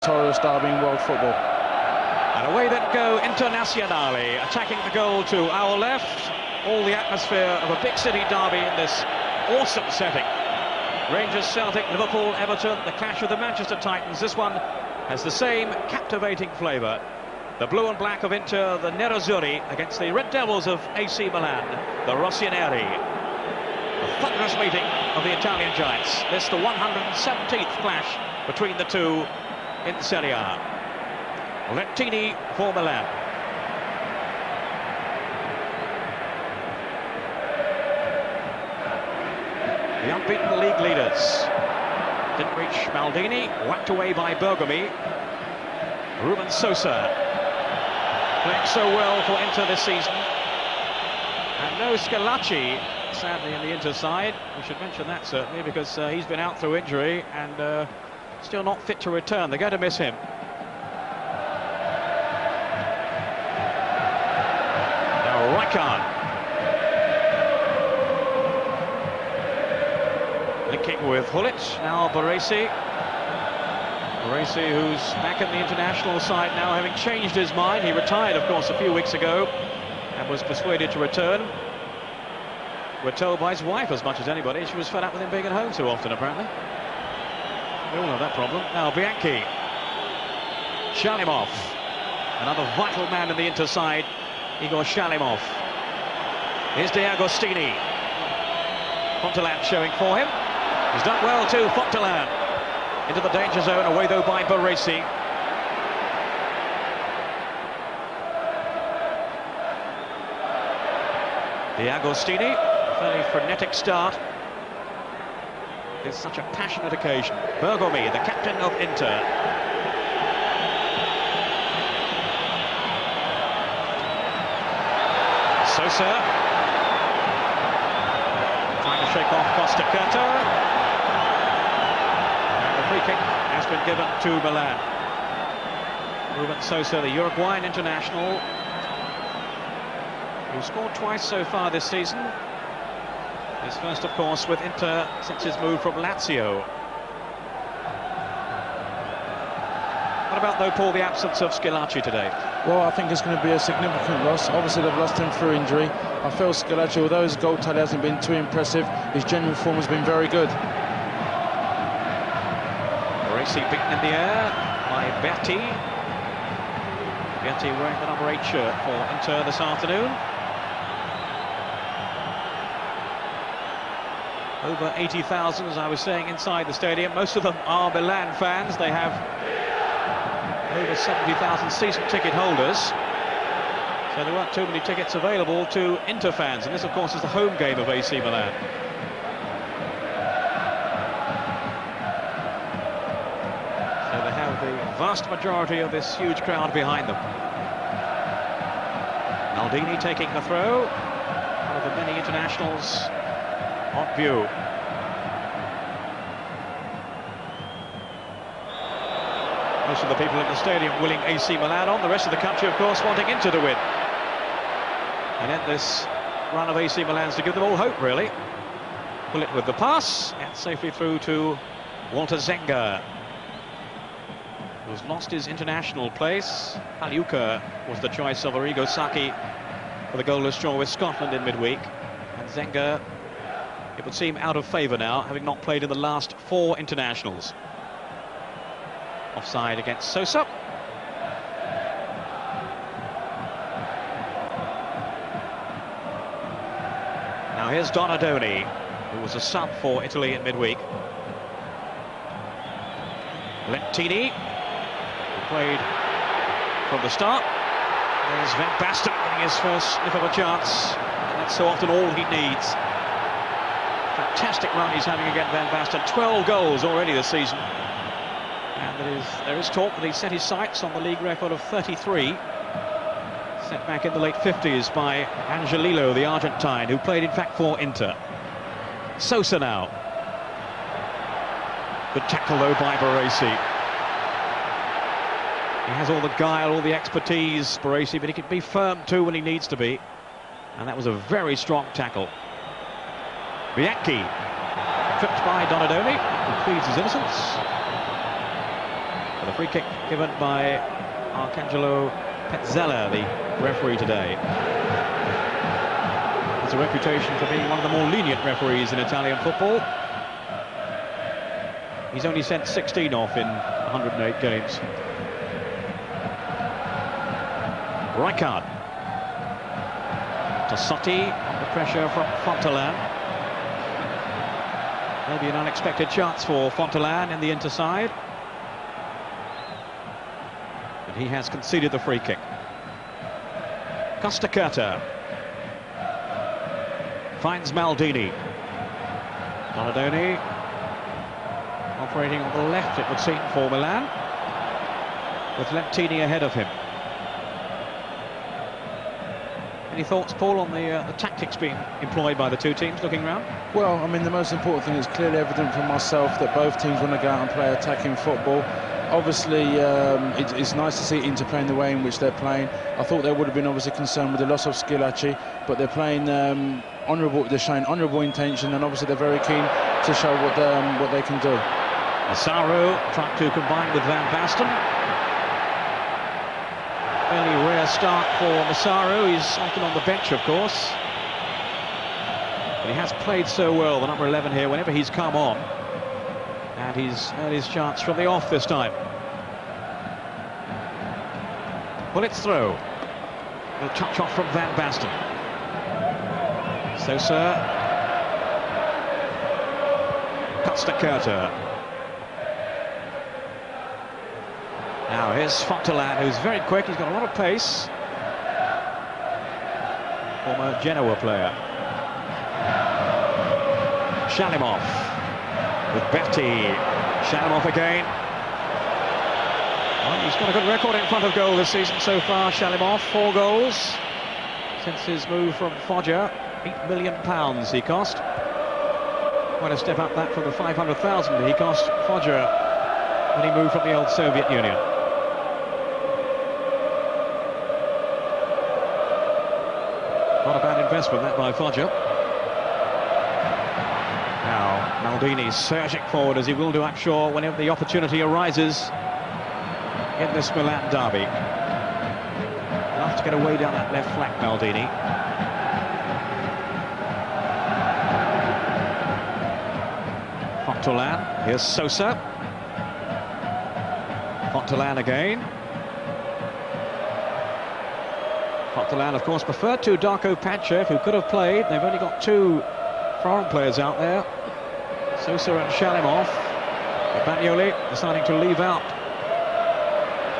notorious derby in world football. And away then go Internazionale, attacking the goal to our left. All the atmosphere of a big city derby in this awesome setting. Rangers, Celtic, Liverpool, Everton, the clash of the Manchester Titans. This one has the same captivating flavour. The blue and black of Inter, the Nerazzurri, against the Red Devils of AC Milan, the Rossoneri. A thunderous meeting of the Italian giants. This the 117th clash between the two in Serie A. Lettini for Milan. The unbeaten league leaders. Didn't reach Maldini, whacked away by Bergomi. Ruben Sosa playing so well for Inter this season. And no Schillaci, sadly, in the Inter side. We should mention that certainly, because he's been out through injury and still not fit to return. They're going to miss him. Now Rijkaard. Linking with Hullet, now Baresi. Baresi, who's back in the international side now, having changed his mind. He retired, of course, a few weeks ago and was persuaded to return. We're told by his wife as much as anybody, she was fed up with him being at home too often, apparently. We all have that problem. Now Bianchi. Shalimov. Another vital man in the Inter side, Igor Shalimov. Here's De Agostini. Fontelan showing for him. He's done well too, Fontelan. Into the danger zone, away though by Baresi. De Agostini, fairly frenetic start. It's such a passionate occasion. Bergomi, the captain of Inter. Sosa. Trying to shake off Costa Curta. Free kick has been given to Milan. Ruben Sosa, the Uruguayan international, who scored twice so far this season. His first, of course, with Inter since his move from Lazio. What about, though, Paul, the absence of Schillaci today? Well, I think it's going to be a significant loss. Obviously, they've lost him through injury. I feel Schillaci, although his goal tally hasn't been too impressive, his general form has been very good. Beaten in the air by Berti. Berti wearing the number 8 shirt for Inter this afternoon. Over 80,000, as I was saying, inside the stadium. Most of them are Milan fans. They have over 70,000 season ticket holders. So there weren't too many tickets available to Inter fans. And this, of course, is the home game of AC Milan. The vast majority of this huge crowd behind them. Maldini taking the throw. One of the many internationals on view. Most of the people in the stadium willing AC Milan on. The rest of the country, of course, wanting Inter to win. And yet this run of AC Milan's to give them all hope, really. Pull it with the pass, and safely through to Walter Zenga, who's lost his international place. Pagliuca was the choice of Arrigo Sacchi for the goalless draw with Scotland in midweek. And Zenga, it would seem, out of favour now, having not played in the last 4 internationals. Offside against Sosa. Now here's Donadoni, who was a sub for Italy in midweek. Lettini, played from the start. There's Van Basten getting his first sniff of a chance, and that's so often all he needs. Fantastic run he's having again, Van Basten. 12 goals already this season, and there is talk that he set his sights on the league record of 33, set back in the late 50s by Angelillo, the Argentine, who played in fact for Inter. Sosa now. Good tackle though by Baresi. He has all the guile, all the expertise, Baresi, but he can be firm too when he needs to be. And that was a very strong tackle. Bianchi, tripped by Donadoni, who pleads his innocence. The free kick given by Arcangelo Pezzella, the referee today. Has a reputation for being one of the more lenient referees in Italian football. He's only sent 16 off in 108 games. Rijkaard. Tassotti under pressure from Fontelan. Maybe an unexpected chance for Fontelan in the interside. But he has conceded the free kick. Costacurta finds Maldini. Donadoni operating on the left, it would seem, for Milan, with Lentini ahead of him. Any thoughts, Paul, on the tactics being employed by the two teams looking round? Well, I mean, the most important thing is clearly evident for myself that both teams want to go out and play attacking football. Obviously, it's nice to see Inter playing the way in which they're playing. I thought they would have been obviously concerned with the loss of Schillaci, but they're playing honourable. They're showing honourable intention, and obviously they're very keen to show what they can do. Massaro trying to combine with Van Basten. Fairly rare start for Massaro. He's often on the bench, of course, but he has played so well, the number 11 here, whenever he's come on. And he's had his chance from the off this time. Bullets through. A touch off from Van Basten. Sosa. Costacurta. Now here's Fontelan, who's very quick. He's got a lot of pace. Former Genoa player. Shalimov with Berti. Shalimov again. Well, he's got a good record in front of goal this season so far, Shalimov. 4 goals since his move from Foggia. £8 million he cost. Quite a step up that from the 500,000 he cost Foggia when he moved from the old Soviet Union. Not a bad investment that by Foggia. Now Maldini surging forward, as he will do, I'm sure, whenever the opportunity arises in this Milan derby. He'll have to get away down that left flank, Maldini. Fontelan, here's Sosa. Fontelan again. Fontelan, of course, preferred to Darko Panchev, who could have played. They've only got 2 foreign players out there, Sosa and Shalimov. But Bagnoli deciding to leave out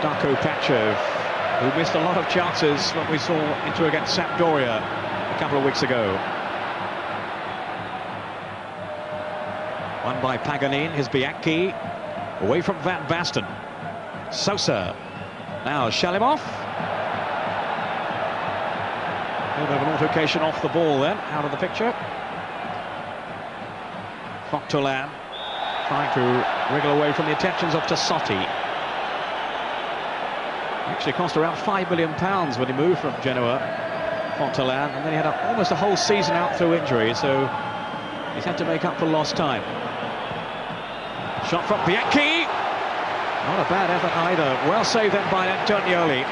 Darko Panchev, who missed a lot of chances when we saw Inter against Sampdoria a couple of weeks ago. Won by Paganin, his Bianchi, away from Van Basten. Sosa, now Shalimov. A little bit of an altercation off the ball then, out of the picture. Fontelan trying to wriggle away from the attentions of Tassotti. Actually cost around £5 million when he moved from Genoa, Fontelan, and then he had almost a whole season out through injury, so he's had to make up for lost time. Shot from Bianchi. Not a bad effort either. Well saved then by Antonioli.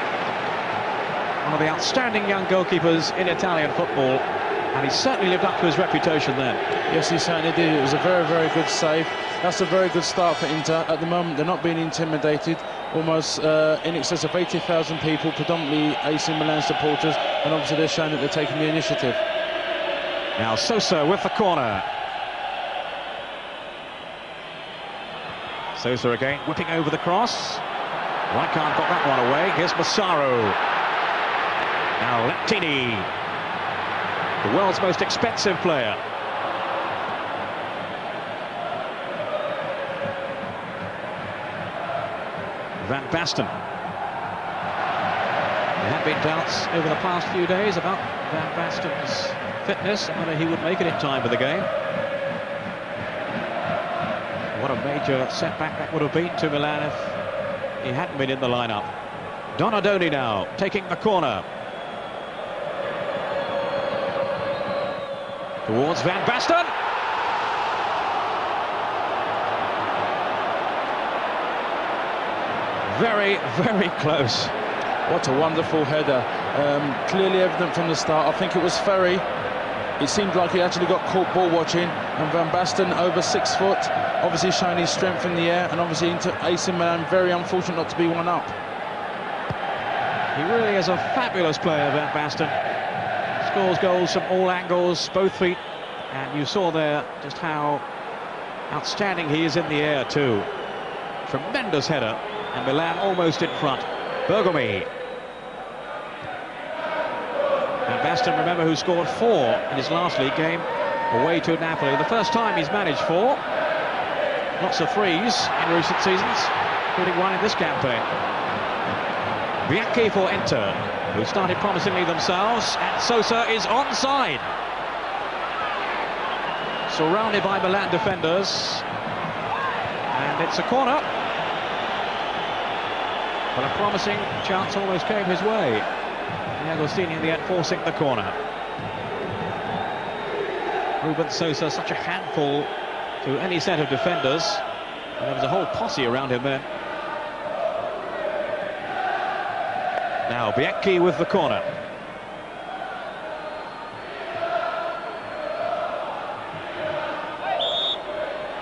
One of the outstanding young goalkeepers in Italian football, and he certainly lived up to his reputation then. Yes, he certainly did. It was a very, very good save. That's a very good start for Inter. At the moment, they're not being intimidated. Almost in excess of 80,000 people, predominantly AC Milan supporters, and obviously they're showing that they're taking the initiative. Now Sosa with the corner. Sosa again, whipping over the cross. Rijkaard got that one away. Here's Massaro. Now Lentini, the world's most expensive player. Van Basten. There have been doubts over the past few days about Van Basten's fitness and whether he would make it in time for the game. What a major setback that would have been to Milan if he hadn't been in the lineup. Donadoni now taking the corner. Towards Van Basten. Very, very close. What a wonderful header. Clearly evident from the start. I think it was Ferry. It seemed like he actually got caught ball watching, and Van Basten, over 6 foot, obviously showing his strength in the air, and obviously into AC Milan, very unfortunate not to be one up. He really is a fabulous player, Van Basten. Scores goals from all angles, both feet, and you saw there just how outstanding he is in the air too. Tremendous header, and Milan almost in front. Bergomi. Van Basten, remember, who scored 4 in his last league game away to Napoli. The first time he's managed 4. Lots of threes in recent seasons, including one in this campaign. Bianchi for Inter, who started promisingly themselves, and Sosa is onside. Surrounded by Milan defenders, and it's a corner. But a promising chance almost came his way. Agostini in the end forcing the corner. Ruben Sosa, such a handful to any set of defenders. And there was a whole posse around him then. Now Bianchi with the corner.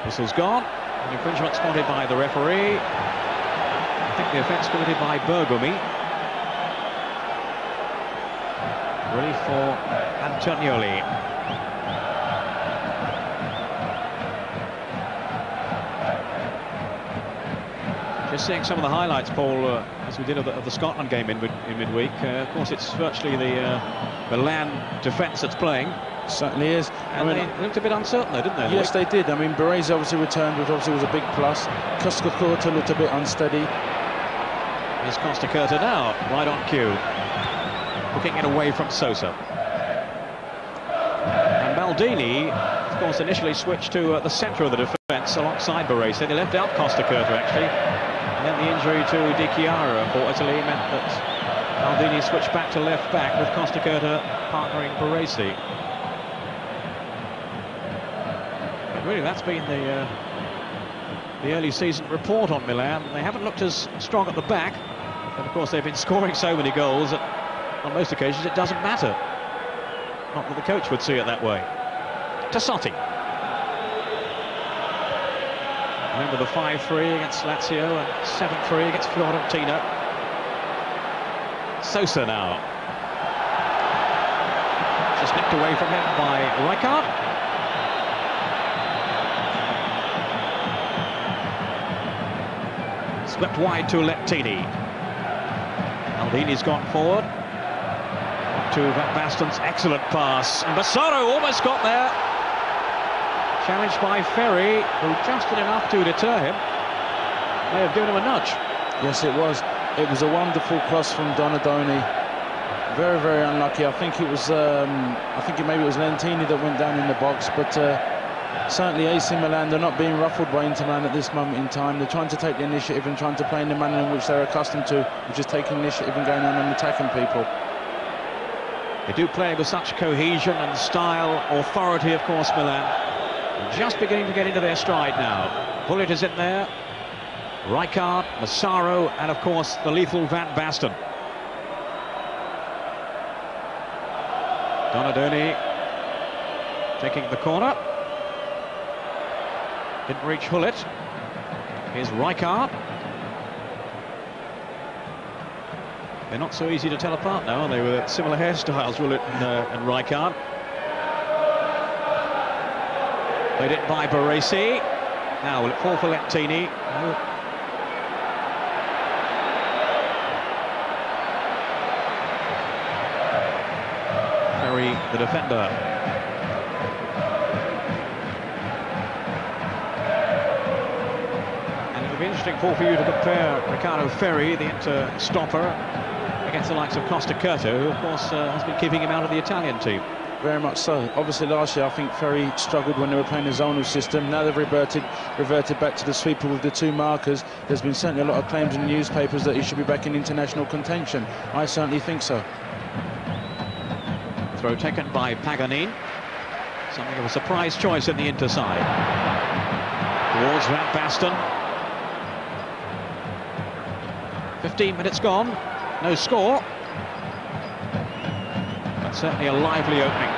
Whistle's gone. An infringement spotted by the referee. I think the offence committed by Bergomi. Relief for Antonioli. Just seeing some of the highlights, Paul, as we did of the Scotland game in midweek. Of course, it's virtually the Milan defence that's playing. Certainly is. And they looked a bit uncertain, though, didn't they? Yes, they did. I mean, Baresi obviously returned, which obviously was a big plus. Costa Curta looked a bit unsteady. Here's Costa Curta now, right on cue. Looking it away from Sosa. And Maldini, of course, initially switched to the centre of the defence alongside Baresi. They left out Costa Curta, actually. And then the injury to Di Chiara for Italy meant that Maldini switched back to left back with Costa Curta partnering Baresi. But really, that's been the early season report on Milan. They haven't looked as strong at the back. But, of course, they've been scoring so many goals that on most occasions it doesn't matter. Not that the coach would see it that way. Tassotti. Remember the 5-3 against Lazio and 7-3 against Fiorentina. Sosa now. Just nipped away from him by Rijkaard. Swept wide to Lettini. Maldini's gone forward to Van Basten's excellent pass, and Massaro almost got there. Challenged by Ferry, who just did enough to deter him. May have given him a nudge. Yes, it was. It was a wonderful cross from Donadoni. Very, very unlucky. I think it was. Maybe it was Lentini that went down in the box, but certainly AC Milan, they're not being ruffled by Inter Milan at this moment in time. They're trying to take the initiative and trying to play in the manner in which they're accustomed to, which is taking initiative and going on and attacking people. They do play with such cohesion and style, authority, of course, Milan. Just beginning to get into their stride now. Bullet is in there. Rijkaard, Massaro, and of course the lethal Van Basten. Donadoni taking the corner. Didn't reach Hullet. Here's Rijkaard. They're not so easy to tell apart now, are they? With similar hairstyles, Hullet and Rijkaard. Played it by Baresi. Now will it fall for Lettini? No. Ferry, the defender. And it'll be interesting, Paul, for you to compare Riccardo Ferri, the Inter stopper, against the likes of Costa Curta, who of course has been keeping him out of the Italian team. Very much so. Obviously last year I think Ferry struggled when they were playing the zonal system. Now they've reverted back to the sweeper with the 2 markers. There's been certainly a lot of claims in the newspapers that he should be back in international contention. I certainly think so. Throw taken by Paganin. Something of a surprise choice in the Inter side. Towards Van Basten. 15 minutes gone, no score. But certainly a lively opening.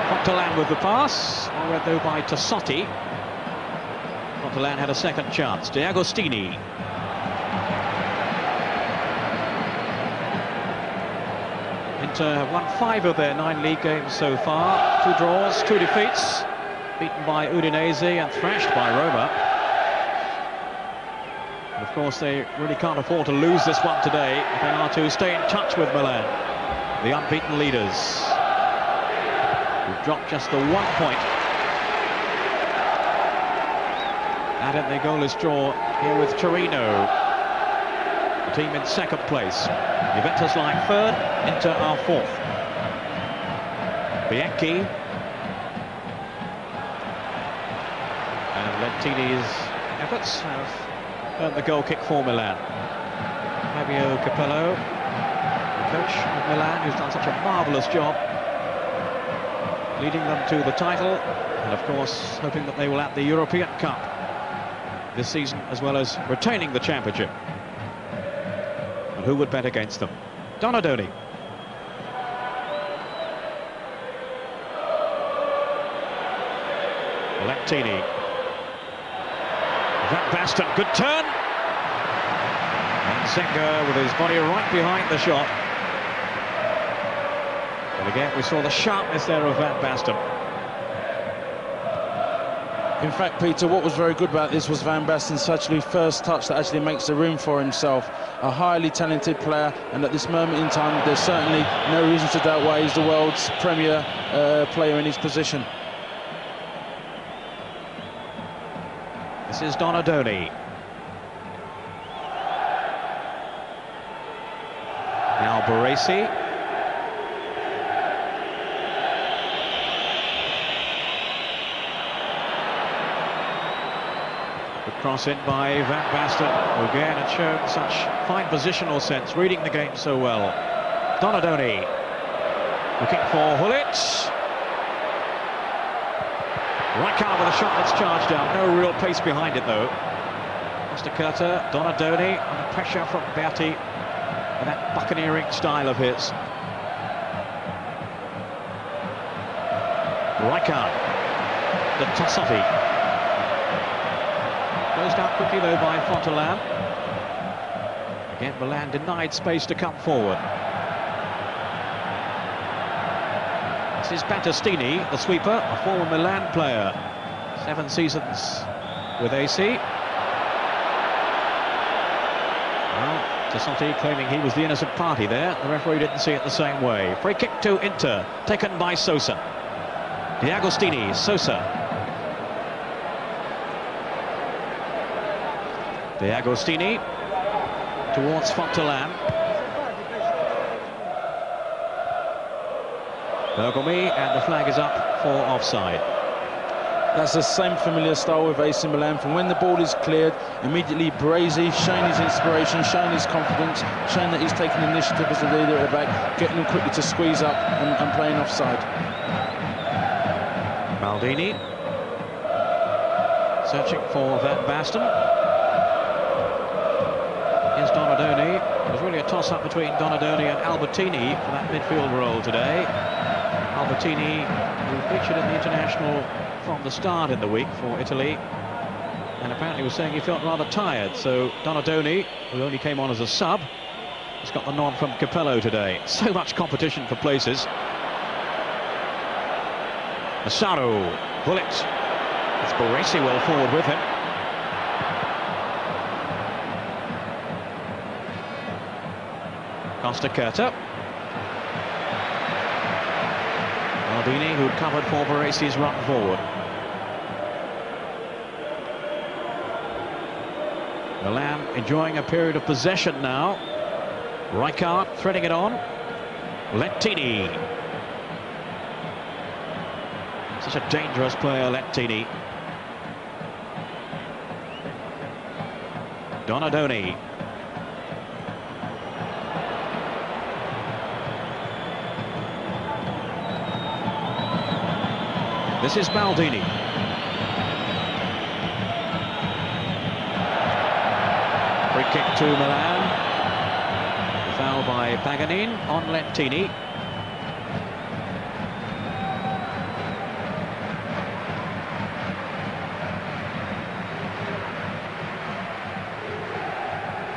Fontelan with the pass, all read though by Tassotti. Fontelan had a second chance. D'Agostini. Inter have won 5 of their 9 league games so far. 2 draws, 2 defeats. Beaten by Udinese and thrashed by Roma. And of course, they really can't afford to lose this one today if they are to stay in touch with Milan, the unbeaten leaders. Who've dropped just the 1 point. Added the goalless draw here with Torino. The team in second place. Juventus lying third, Inter are fourth. Bianchi. And Lentini's efforts have earned the goal kick for Milan. Fabio Capello, the coach of Milan, who's done such a marvellous job leading them to the title, and of course hoping that they will add the European Cup this season as well as retaining the championship. And who would bet against them? Donadoni. Lentini. Van Basten, good turn. And Zenga with his body right behind the shot. But again, we saw the sharpness there of Van Basten. In fact, Peter, what was very good about this was Van Basten's actually first touch that actually makes the room for himself. A highly talented player, and at this moment in time, there's certainly no reason to doubt why he's the world's premier player in his position. This is Donadoni. Now Baresi. The cross in by Van Basten, who again had shown such fine positional sense, reading the game so well. Donadoni looking for Hullet. Rijkaard with a shot that's charged down. No real pace behind it, though. Curta, Donadoni under pressure from Berti, and that buccaneering style of his. Rijkaard, the Tassotti. Closed out quickly, though, by Fontelan. Again, Milan denied space to come forward. This is Battistini, the sweeper, a former Milan player. 7 seasons with AC. Well, Tassotti claiming he was the innocent party there. The referee didn't see it the same way. Free kick to Inter, taken by Sosa. D'Agostini, Sosa. D'Agostini towards Fontelan. Bergomi, and the flag is up for offside. That's the same familiar style with AC Milan. From when the ball is cleared, immediately Baresi showing his inspiration, showing his confidence, showing that he's taking initiative as the leader at the back, getting them quickly to squeeze up and playing offside. Maldini searching for Van Basten. Here's Donadoni. It was really a toss-up between Donadoni and Albertini for that midfield role today. Albertini, who featured in the international from the start in the week for Italy, and apparently was saying he felt rather tired. So Donadoni, who only came on as a sub, has got the nod from Capello today. So much competition for places. Massaro, Hullet. It's Baresi well forward with him. Curta. Maldini, who covered for Baresi's run forward. Milan enjoying a period of possession now. Rijkaard threading it on. Lentini. Such a dangerous player, Lentini. Donadoni. This is Maldini. Free kick to Milan. Foul by Paganin on Lentini.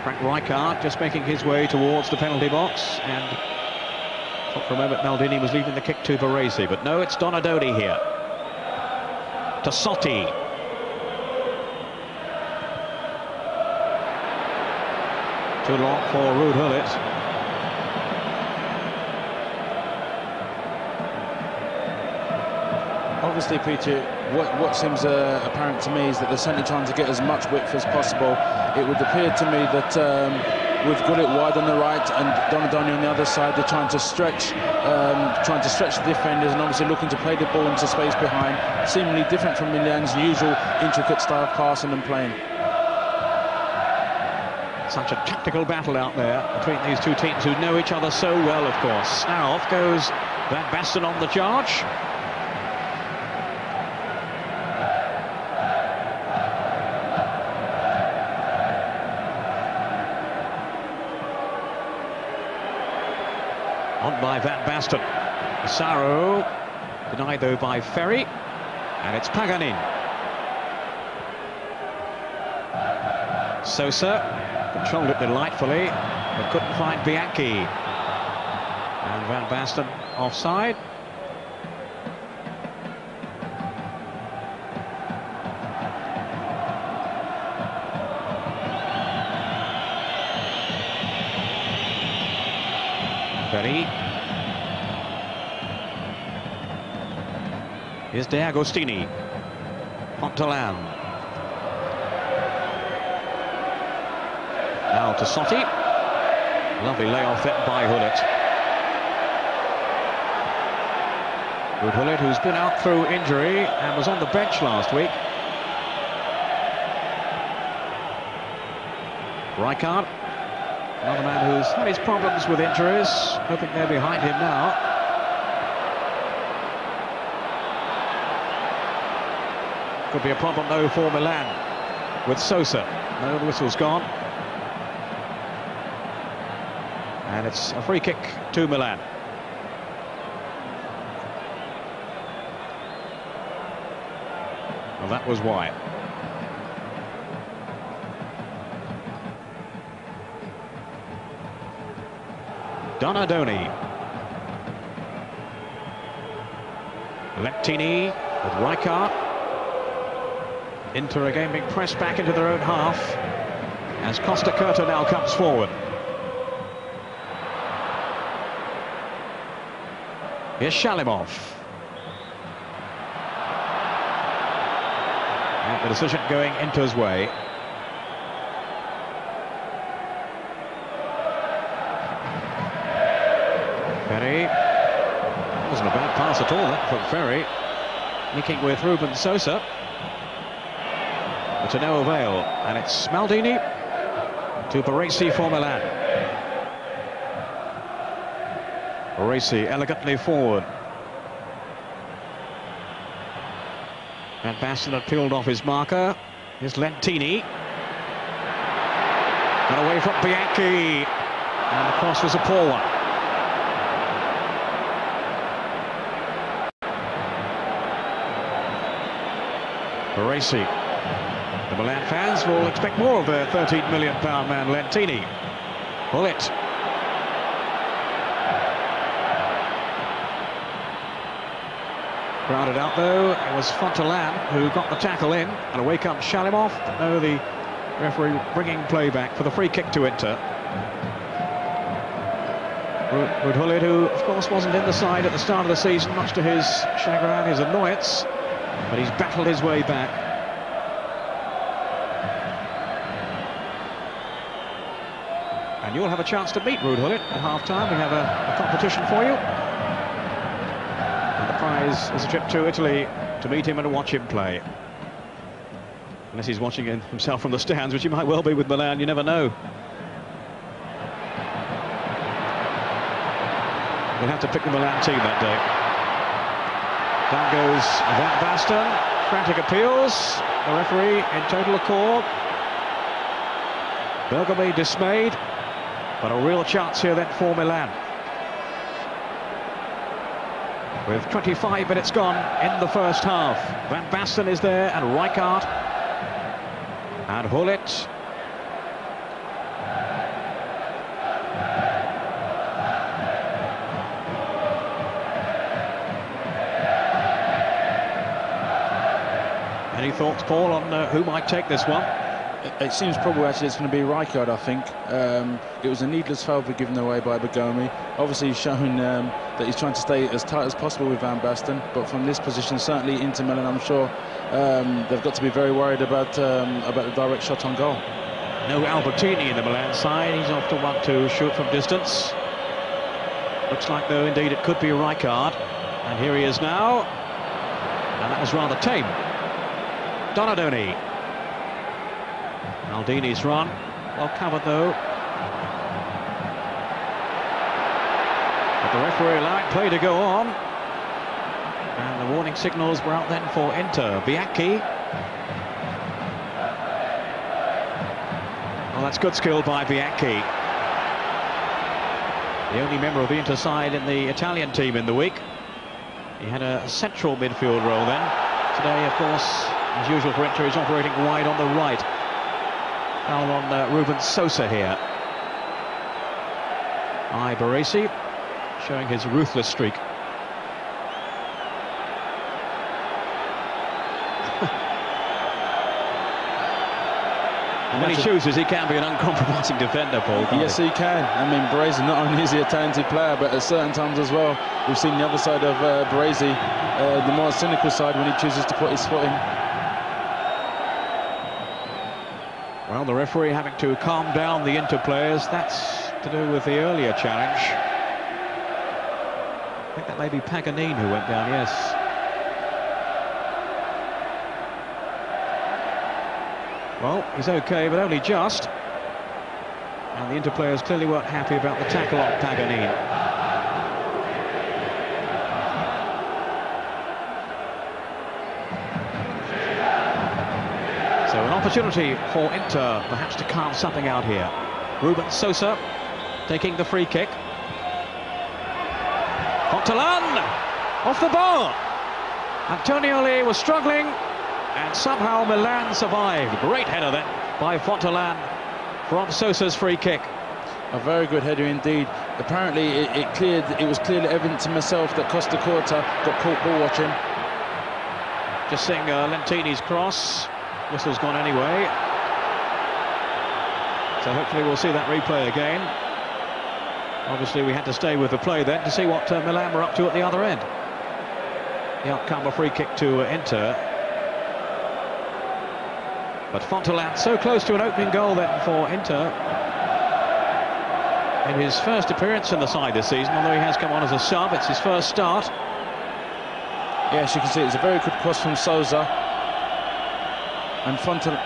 Frank Rijkaard just making his way towards the penalty box, and thought for a moment Maldini was leaving the kick to Baresi, but no, it's Donadoni here. To Sotti. Too long for Ruud Gullit. Obviously, Peter, what seems apparent to me is that they're certainly trying to get as much width as possible. It would appear to me that with Gullit wide on the right and Donadoni on the other side, they're trying to stretch the defenders and obviously looking to play the ball into space behind, seemingly different from Milan's usual intricate style of passing and playing. Such a tactical battle out there between these two teams who know each other so well, of course. Now off goes Van Basten on the charge. On by Van Basten. Saro denied though by Ferry, and it's Paganin. Sosa controlled it delightfully, but couldn't find Bianchi. And Van Basten offside. Ferry. Here's De Agostini. Fontalan. Now to Sotti. Lovely layoff it by Gullit. Ruud Gullit, who's been out through injury and was on the bench last week. Rijkaard, another man who's had his problems with injuries, hoping they're behind him now. Could be a problem though for Milan with Sosa. No, the whistle's gone. And it's a free kick to Milan. Well, that was wide. Donadoni. Lentini with Rijkaard. Inter again being pressed back into their own half as Costa Curta now comes forward. Here's Shalimov. And the decision going Inter's way. Ferry. Wasn't a bad pass at all that from Ferry. Nicking with Ruben Sosa. But to no avail. And it's Maldini to Baresi for Milan. Baresi elegantly forward. Van Basten had peeled off his marker. Here's Lentini. Got away from Bianchi. And the cross was a poor one. Baresi. The Milan fans will expect more of their £13 million man Lentini. Gullit. Crowded out though, it was Fontalan who got the tackle in, and away comes Shalimov. No, the referee bringing play back for the free kick to Inter. Ruud Gullit, who of course wasn't in the side at the start of the season, much to his chagrin, his annoyance, but he's battled his way back. And you'll have a chance to meet Ruud Gullit at half-time. We have a competition for you. The prize is a trip to Italy to meet him and to watch him play. Unless he's watching himself from the stands, which he might well be with Milan, you never know. We'll have to pick the Milan team that day. Down goes Van Basten, frantic appeals. The referee in total accord. Bergame dismayed, but a real chance here then for Milan. With 25 minutes gone in the first half. Van Basten is there, and Rijkaard. And Hullet. Any thoughts, Paul, on who might take this one? It seems probably actually it's going to be Rijkaard, I think. It was a needless foul given away by Bergame. Obviously he's shown that he's trying to stay as tight as possible with Van Basten, but from this position, certainly Inter Milan, I'm sure they've got to be very worried about the direct shot on goal. No Albertini in the Milan side. He's often want to shoot from distance. Looks like, though, indeed it could be Rijkaard. And here he is now. And that was rather tame. Donadoni. Maldini's run, well covered though. But the referee allowing play to go on. And the warning signals were out then for Inter. Bianchi. Well, that's good skill by Bianchi. The only member of the Inter side in the Italian team in the week. He had a central midfield role then. Today, of course, as usual for Inter, he's operating wide on the right. Foul on Ruben Sosa here. Baresi showing his ruthless streak. And when he chooses, he can be an uncompromising defender, Paul. Yes, he can. I mean, Baresi, not only is he a talented player, but at certain times as well, we've seen the other side of Baresi, the more cynical side, when he chooses to put his foot in. Well, the referee having to calm down the Inter players. That's to do with the earlier challenge. I think that may be Paganini who went down, yes. Well, he's okay, but only just. And the Inter players clearly weren't happy about the tackle on Paganini. So an opportunity for Inter perhaps to carve something out here. Ruben Sosa taking the free kick. Fontalan off the bar. Antonioli was struggling and somehow Milan survived. Great header then by Fontalan from Sosa's free kick. A very good header indeed. Apparently it was clearly evident to myself that Costa Curta got caught ball watching. Just seeing Lentini's cross. Whistle's gone anyway. So hopefully we'll see that replay again. Obviously we had to stay with the play then to see what Milan were up to at the other end. The outcome, a free kick to Inter. But Fontalan so close to an opening goal then for Inter. In his first appearance in the side this season, although he has come on as a sub, it's his first start. Yes, you can see it's a very good cross from Sosa. And Fontalan,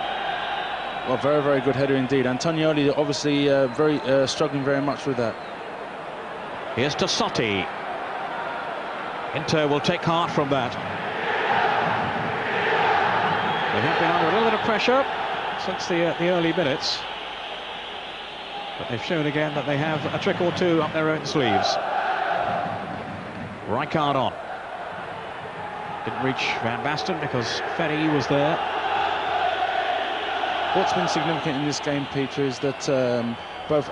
well, very, very good header indeed. Antonioli obviously struggling very much with that. Here's Tassotti. Inter will take heart from that. They have been under a little bit of pressure since the early minutes. But they've shown again that they have a trick or two up their own sleeves. Rijkaard on. Didn't reach Van Basten because Ferry was there. What's been significant in this game, Peter, is that both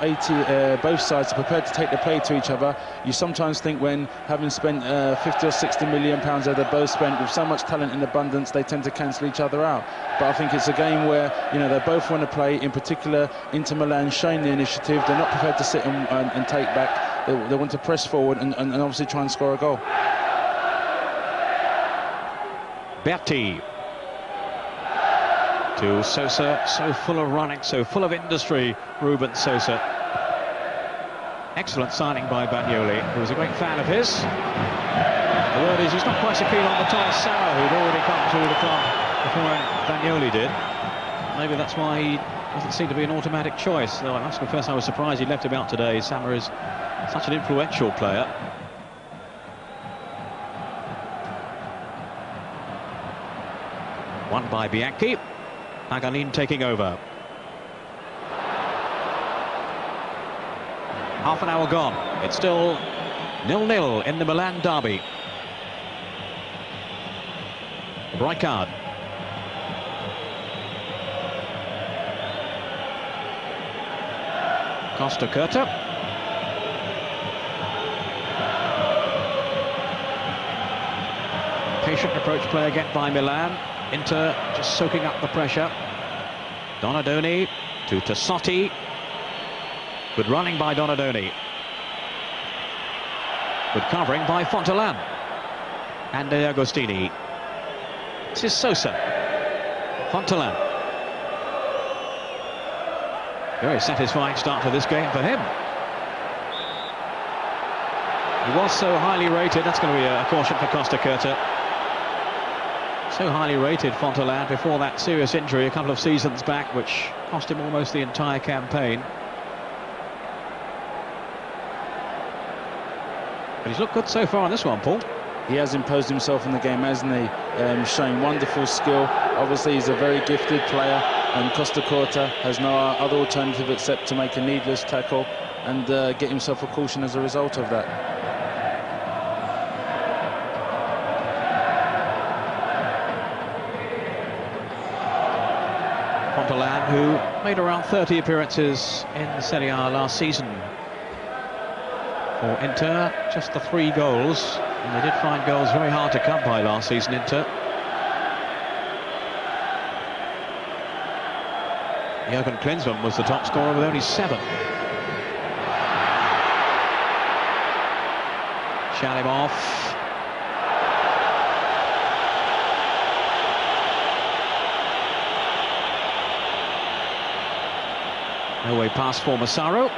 sides are prepared to take the play to each other. You sometimes think when having spent 50 or 60 million pounds that they're both spent with so much talent in abundance, they tend to cancel each other out. But I think it's a game where, you know, they both want to play. In particular, Inter Milan showing the initiative. They're not prepared to sit and take back. They want to press forward and obviously try and score a goal. Berti. To Sosa, so full of running, so full of industry, Ruben Sosa. Excellent signing by Bagnoli, who was a great fan of his. The word is he's not quite so keen on Matthias Sammer, who'd already come to the club before Bagnoli did. Maybe that's why he doesn't seem to be an automatic choice, though I must confess I was surprised he left him out today. Sammer is such an influential player. Won by Bianchi. Paganini taking over. Half an hour gone. It's still 0-0 in the Milan derby. Rijkaard. Costa Curta. Patient approach play again by Milan. Inter just soaking up the pressure. Donadoni to Tassotti. Good running by Donadoni. Good covering by Fontelan. And De Agostini. This is Sosa. Fontelan. Very satisfying start to this game for him. He was so highly rated. That's going to be a caution for Costa Curta. So highly rated, Fontelan, before that serious injury a couple of seasons back, which cost him almost the entire campaign. But he's looked good so far on this one, Paul. He has imposed himself in the game, hasn't he? Showing wonderful skill. Obviously, he's a very gifted player, and Costa Curta has no other alternative except to make a needless tackle and get himself a caution as a result of that. Fontelan, who made around 30 appearances in Serie A last season for Inter, just the 3 goals. And they did find goals very hard to come by last season, Inter. Jurgen Klinsmann was the top scorer with only 7. Shalimov. No way past for Massaro.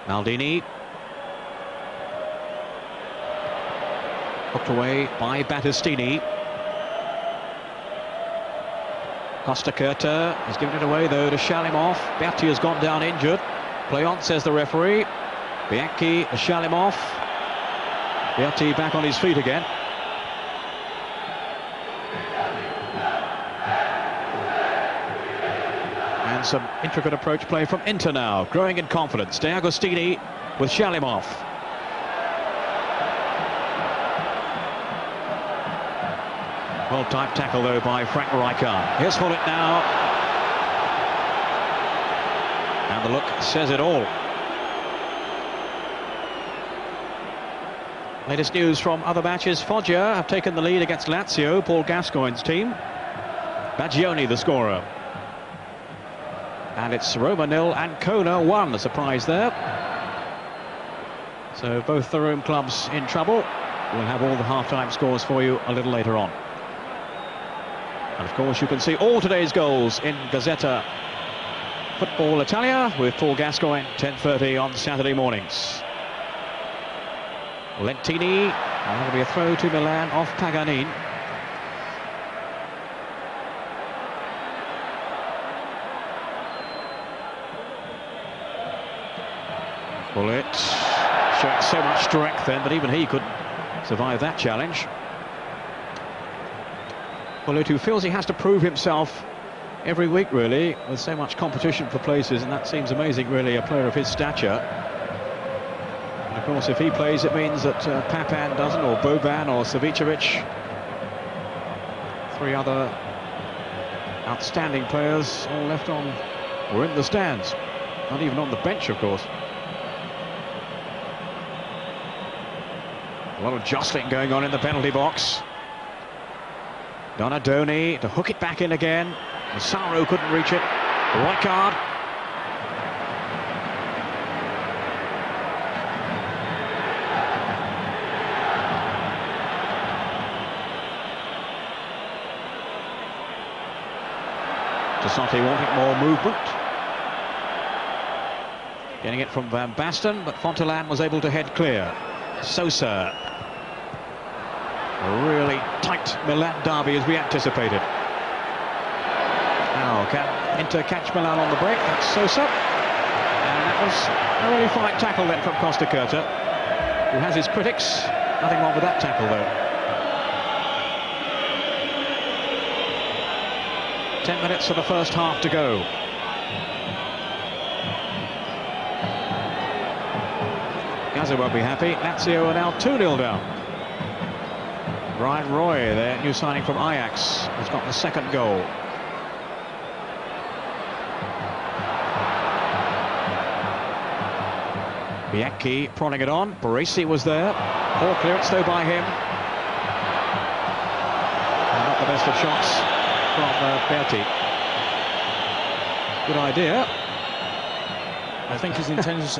Maldini. Hooked away by Battistini. Costa Curta has given it away though to Shalimov. Berti has gone down injured. Play on, says the referee. Bianchi, Shalimov. Berti back on his feet again. And some intricate approach play from Inter now, growing in confidence. De Agostini with Shalimov. Well-timed tackle though by Frank Rijkaard. Here's Hullet now. And the look says it all. Latest news from other matches. Foggia have taken the lead against Lazio, Paul Gascoigne's team. Stagione the scorer. And it's Roma 0 and Kona 1, a surprise there. So both the Rome clubs in trouble. We'll have all the half-time scores for you a little later on. And of course you can see all today's goals in Gazzetta Football Italia with Paul Gascoigne, 10:30 on Saturday mornings. Lentini, and that'll be a throw to Milan off Paganin. Bullet showing so much strength then, but even he couldn't survive that challenge. Bullet, who feels he has to prove himself every week really, with so much competition for places, and that seems amazing really, a player of his stature. And of course if he plays it means that Papan doesn't, or Boban or Savicevic, 3 other outstanding players all left on or in the stands, not even on the bench of course. A lot of jostling going on in the penalty box. Donadoni to hook it back in again. Massaro couldn't reach it. Rijkaard. Tassotti wanting more movement. Getting it from Van Basten, but Fontelan was able to head clear. Sosa. A really tight Milan derby as we anticipated. Now can Inter catch Milan on the break? That's Sosa. And that was a really fine tackle then from Costa Curta, who has his critics. Nothing wrong with that tackle though. 10 minutes of the first half to go. Gaza won't be happy. Lazio are now 2-0 down. Brian Roy, their new signing from Ajax, has got the second goal. Bianchi prodding it on. Baresi was there. Poor clearance though by him. And not the best of shots from Berti. Good idea. I think his intentions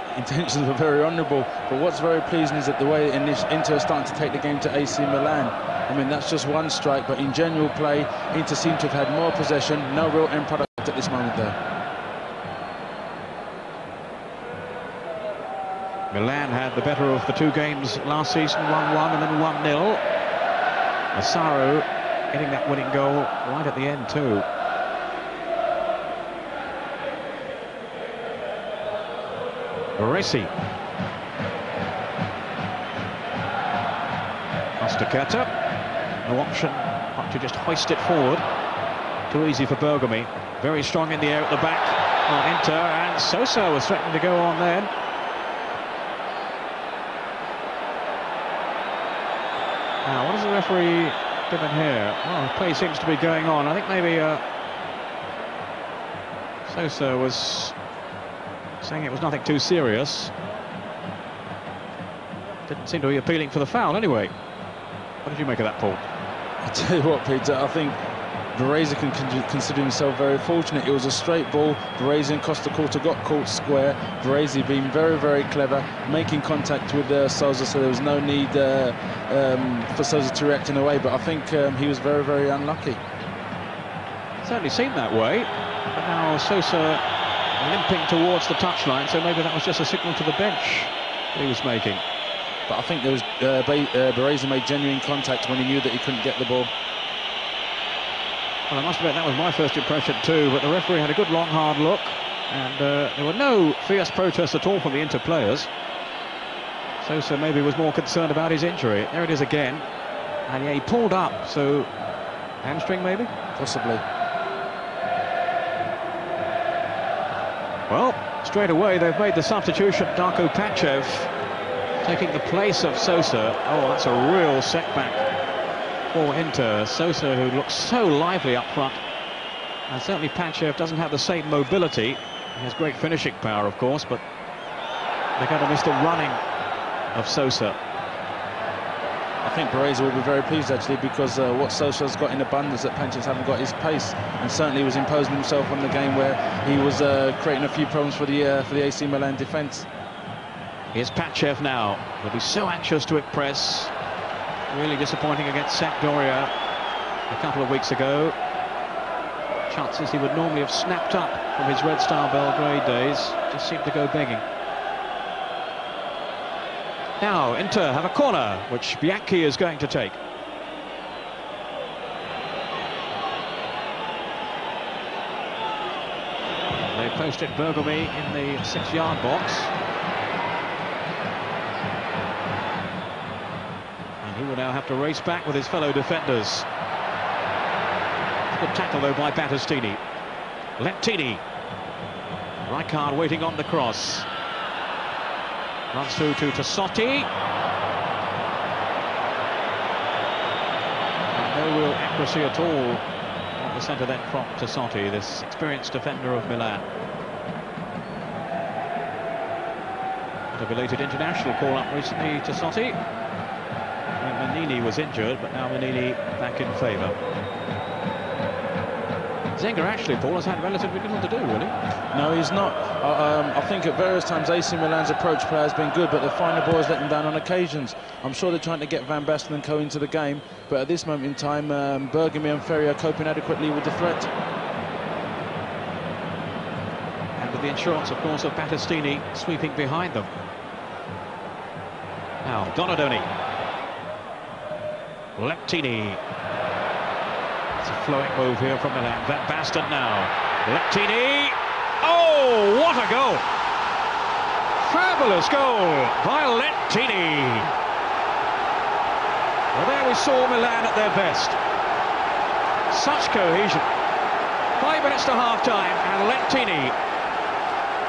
were very honourable, but what's very pleasing is that the way Inter are starting to take the game to AC Milan. I mean, that's just one strike, but in general play, Inter seem to have had more possession, no real end product at this moment there. Milan had the better of the two games last season, 1-1 and then 1-0. Massaro getting that winning goal right at the end too. Baresi. Costacata. No option but to just hoist it forward. Too easy for Bergami. Very strong in the air at the back on Inter, and Sosa was threatening to go on then. Now, what has the referee given here? Well, play seems to be going on. I think maybe Sosa was saying it was nothing too serious. Didn't seem to be appealing for the foul anyway. What did you make of that, Paul? I tell you what, Peter, I think Baresi can consider himself very fortunate. It was a straight ball. Baresi and Costacata got caught square. Baresi being very, very clever, making contact with Sosa, so there was no need for Sosa to react in a way. But I think he was very, very unlucky. It certainly seemed that way. But now Sosa limping towards the touchline, so maybe that was just a signal to the bench that he was making. But I think there was Baresi made genuine contact when he knew that he couldn't get the ball. Well, I must admit that was my first impression too, but the referee had a good long hard look, and there were no fierce protests at all from the Inter players. Sosa maybe was more concerned about his injury. There it is again, and yeah, he pulled up, so hamstring maybe? Possibly. Well, straight away they've made the substitution. Darko Pachev taking the place of Sosa. Oh, that's a real setback for Inter. Sosa, who looks so lively up front, and certainly Pachev doesn't have the same mobility. He has great finishing power, of course, but they're going to miss the running of Sosa. I think Baresi will be very pleased actually, because what Sosa's got in abundance that Pachev haven't got is pace, and certainly was imposing himself on the game where he was creating a few problems for the AC Milan defence. Here's Pachev now. He'll be so anxious to press. Really disappointing against Sampdoria a couple of weeks ago. Chances he would normally have snapped up from his Red Star Belgrade days just seemed to go begging. Now Inter have a corner which Bianchi is going to take. They posted Bergami in the 6-yard box. He will now have to race back with his fellow defenders. Good tackle though by Battistini. Lentini. Rijkaard waiting on the cross. Runs through to Tassotti. And no real accuracy at all on the centre then from Tassotti, this experienced defender of Milan. And a belated international call-up recently, Tassotti. Manini was injured, but now Manini back in favour. Zenga actually, Paul, has had relatively little to do, really. No, he's not. I think at various times AC Milan's approach play has been good, but the final ball has let them down on occasions. I'm sure they're trying to get Van Basten and Co into the game, but at this moment in time, Bergami and Ferry are coping adequately with the threat. And with the insurance, of course, of Battistini sweeping behind them. Now, Donadoni. Lentini. It's a flowing move here from Milan. Van Basten now. Lentini. Oh, what a goal! Fabulous goal by Lentini. Well, there we saw Milan at their best. Such cohesion. 5 minutes to half-time, and Lentini,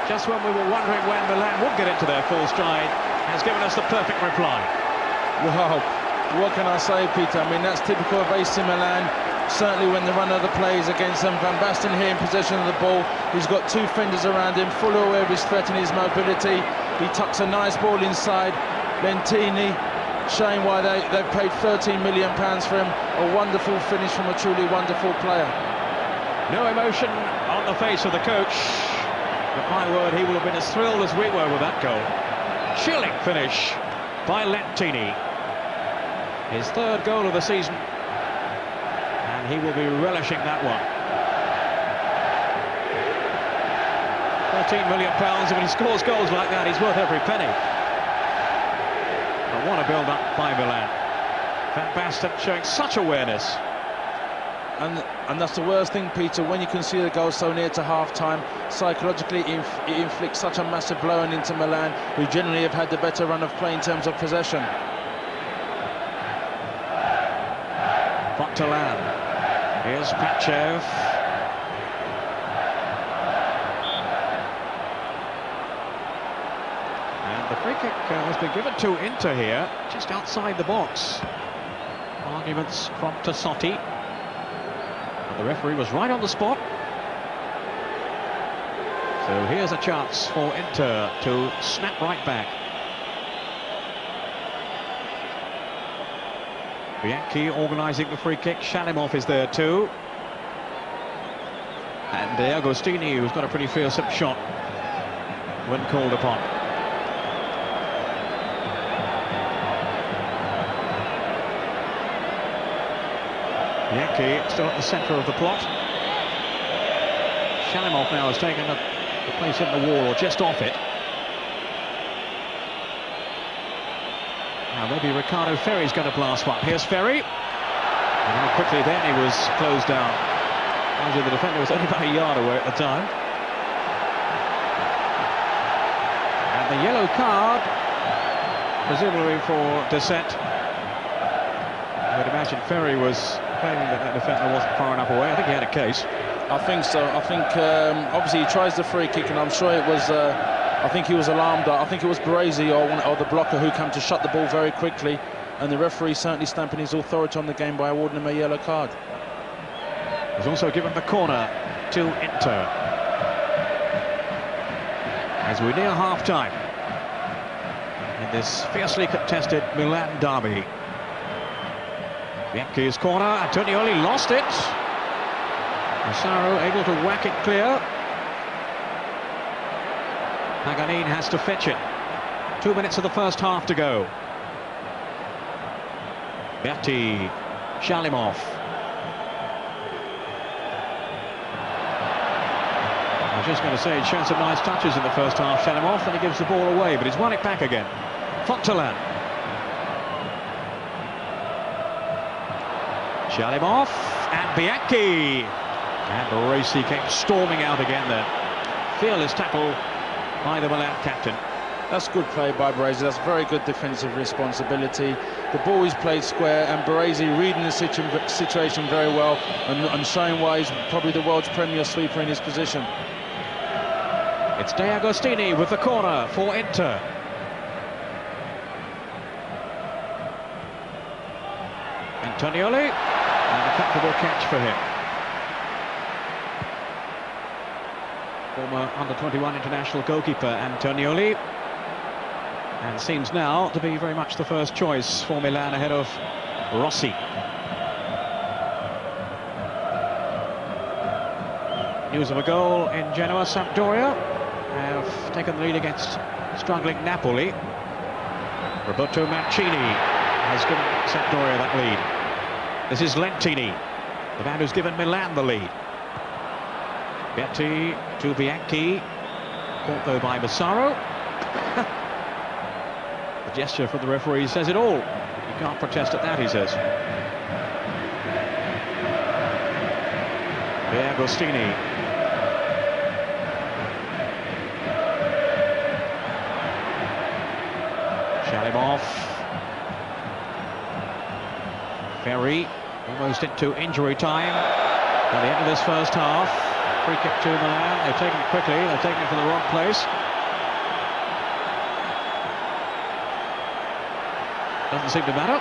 just when we were wondering when Milan would get into their full stride, has given us the perfect reply. Wow, what can I say, Peter? I mean, that's typical of AC Milan. Certainly when the run of the plays against them. Van Basten here in possession of the ball. He's got two fenders around him, fully aware of his threat and his mobility. He tucks a nice ball inside. Lentini, showing why they've paid £13 million for him. A wonderful finish from a truly wonderful player. No emotion on the face of the coach, but my word, he will have been as thrilled as we were with that goal. Chilling finish by Lentini. His third goal of the season, and he will be relishing that one. £13 million, and when he scores goals like that, he's worth every penny. But what a build-up by Milan. Van Basten showing such awareness. And that's the worst thing, Peter, when you can see the goal so near to half-time. Psychologically, it inflicts such a massive blow on Inter Milan, who generally have had the better run of play in terms of possession. Fontalan. Here's Pachev. And the free kick has been given to Inter here, just outside the box. Arguments from Tassotti. The referee was right on the spot. So here's a chance for Inter to snap right back. Bianchi organising the free kick. Shalimov is there too. And D'Agostini, who's got a pretty fearsome shot when called upon. Bianchi still at the centre of the plot. Shalimov now has taken the place in the wall, or just off it. Now maybe Ricardo Ferri's going to blast one. Here's Ferri. And how quickly then he was closed down. Actually, the defender was only about a yard away at the time. And the yellow card, presumably for dissent. I would imagine Ferri was claiming that that defender wasn't far enough away. I think he had a case. I think so. I think obviously he tries the free kick, and I'm sure it was. I think he was alarmed. I think it was Baresi or the blocker who came to shut the ball very quickly, and the referee certainly stamping his authority on the game by awarding him a yellow card. He's also given the corner to Inter as we near half-time in this fiercely contested Milan derby. Bianchi's corner. Antonioli lost it. Massaro able to whack it clear. Paganin has to fetch it. 2 minutes of the first half to go. Berti, Shalimov. I was just going to say, he'd shown some nice touches in the first half, Shalimov, and he gives the ball away, but he's won it back again. Fontalan. Shalimov and Bianchi. And Baresi came storming out again there. Fearless tackle by the Milan captain. That's good play by Baresi. That's very good defensive responsibility. The ball is played square, and Baresi reading the situation very well and showing why he's probably the world's premier sweeper in his position. It's D'Agostini with the corner for Inter. Antonioli, and a comfortable catch for him. Former under-21 international goalkeeper Antonioli, and seems now to be very much the first choice for Milan ahead of Rossi. News of a goal in Genoa. Sampdoria have taken the lead against struggling Napoli. Roberto Mancini has given Sampdoria that lead. This is Lentini, the man who's given Milan the lead. Berti to Bianchi, caught though by Massaro. The gesture from the referee says it all. You can't protest at that, he says. D'Agostini. Shalimov. Ferri almost into injury time. At the end of this first half, free kick to Milan. They've taken it quickly. They've taken it from the wrong place. Doesn't seem to matter.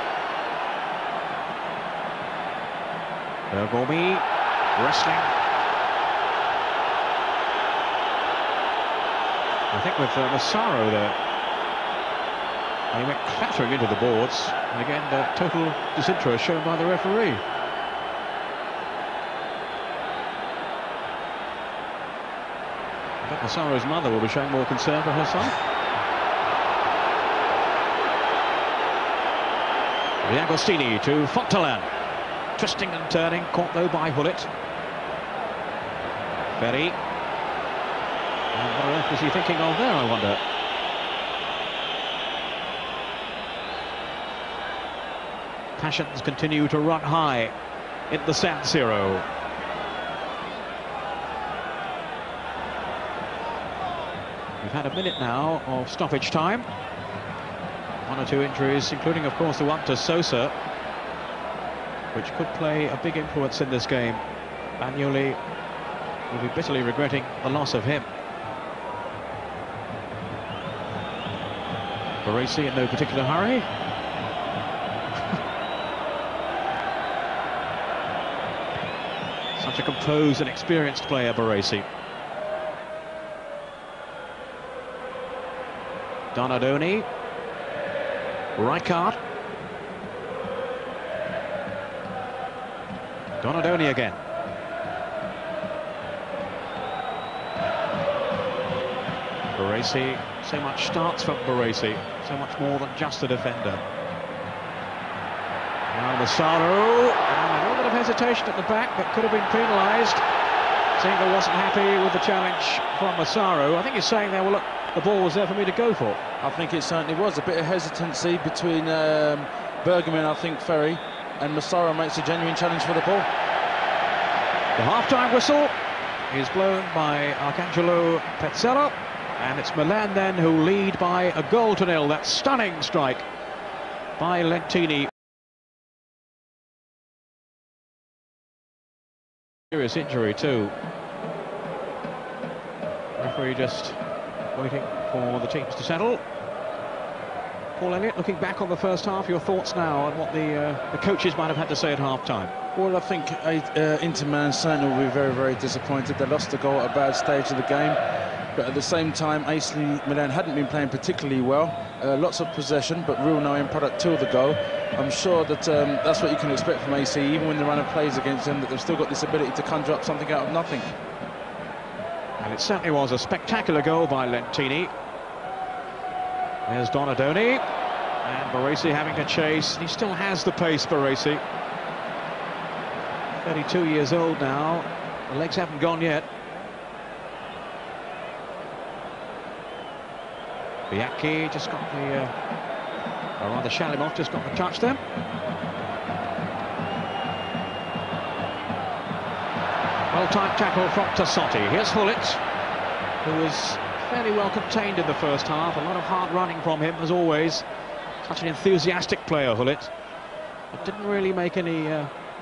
Bergomi wrestling. I think with Massaro there. And he went clattering into the boards. And again, total disinterest shown by the referee. I bet Massaro's mother will be showing more concern for her son. Agostini to Fontalan. Twisting and turning, caught though by Hullet. Ferry. And what on earth was he thinking of there, I wonder? Passions continue to run high in the San Siro. We've had a minute now of stoppage time. One or two injuries, including, of course, the one to Sosa, which could play a big influence in this game. Bagnoli will be bitterly regretting the loss of him. Baresi in no particular hurry. Such a composed and experienced player, Baresi. Donadoni. Rijkaard. Donadoni again. Baresi, so much starts from Baresi, so much more than just a defender. Now Massaro, and a little bit of hesitation at the back, but could have been penalised. Zenga wasn't happy with the challenge from Massaro. I think he's saying there, well look, the ball was there for me to go for. I think it certainly was. A bit of hesitancy between Bergman, I think, Ferry, and Massaro makes a genuine challenge for the ball. The half-time whistle is blown by Arcangelo Pezzella, and it's Milan then who lead by a goal to nil. That stunning strike by Lentini. Serious injury too. Referee just waiting for the teams to settle. Paul Elliott, looking back on the first half, your thoughts now on what the coaches might have had to say at half-time? Well, I think Inter Milan certainly will be very, very disappointed. They lost the goal at a bad stage of the game. But at the same time, AC Milan hadn't been playing particularly well. Lots of possession, but real no end product till the goal. I'm sure that that's what you can expect from AC, even when the runner plays against them, that they've still got this ability to conjure up something out of nothing. And it certainly was a spectacular goal by Lentini. There's Donadoni, and Baresi having to chase. He still has the pace, Baresi. 32 years old now. The legs haven't gone yet. Bianchi just got the, or rather Shalimov just got the touch there. Well-timed tackle from Tassotti. Here's Hullet, who was fairly well contained in the first half. A lot of hard running from him, as always. Such an enthusiastic player, Hullet. But didn't really make any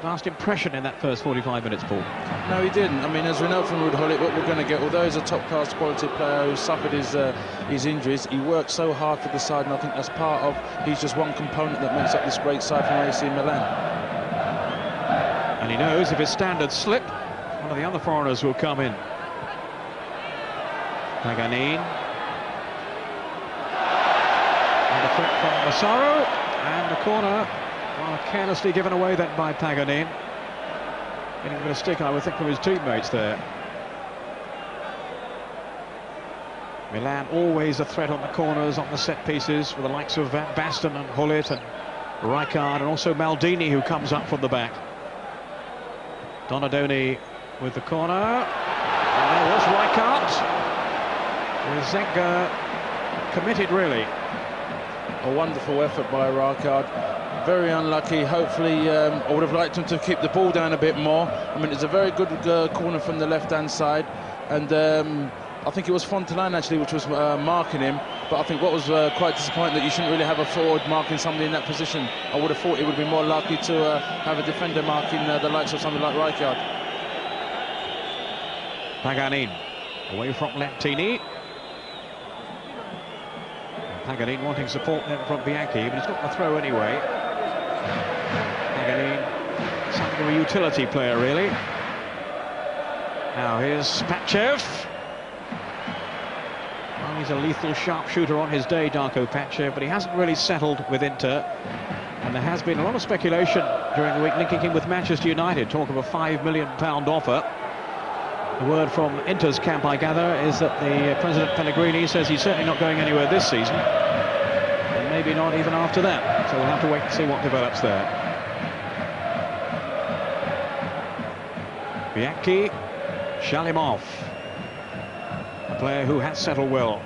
vast impression in that first 45 minutes, Paul. No, he didn't. I mean, as we know from Ruud Hullet, what we're going to get, although he's a top-class quality player who suffered his injuries, he worked so hard for the side, and I think that's part of, he's just one component that makes up this great side from AC Milan. And he knows if his standards slip, one of the other foreigners will come in. Paganin. And a threat from Massaro, and a corner. Well, carelessly given away then by Paganin. Getting a bit of stick, I would think, from his teammates there. Milan always a threat on the corners, on the set pieces, with the likes of Van Basten and Hullet and Rijkaard, and also Maldini, who comes up from the back. Donadoni with the corner. And there was Rijkaard. With Zenga committed, really. A wonderful effort by Rijkaard. Very unlucky. Hopefully, I would have liked him to keep the ball down a bit more. I mean, it's a very good corner from the left-hand side, and I think it was Fontalan actually which was marking him. But I think what was quite disappointing that you shouldn't really have a forward marking somebody in that position. I would have thought it would be more likely to have a defender marking the likes of something like Rijkaard. Paganin away from Lentini. Paganin wanting support then from Bianchi, but he's got the throw anyway. Paganin, something of a utility player, really. Now here's Pachev. Well, he's a lethal sharpshooter on his day, Darko Pachev, but he hasn't really settled with Inter. And there has been a lot of speculation during the week linking him with Manchester United, talk of a £5 million offer. The word from Inter's camp, I gather, is that the President Pellegrini says he's certainly not going anywhere this season, and maybe not even after that. So we'll have to wait and see what develops there. Bianchi, Shalimov, a player who has settled well,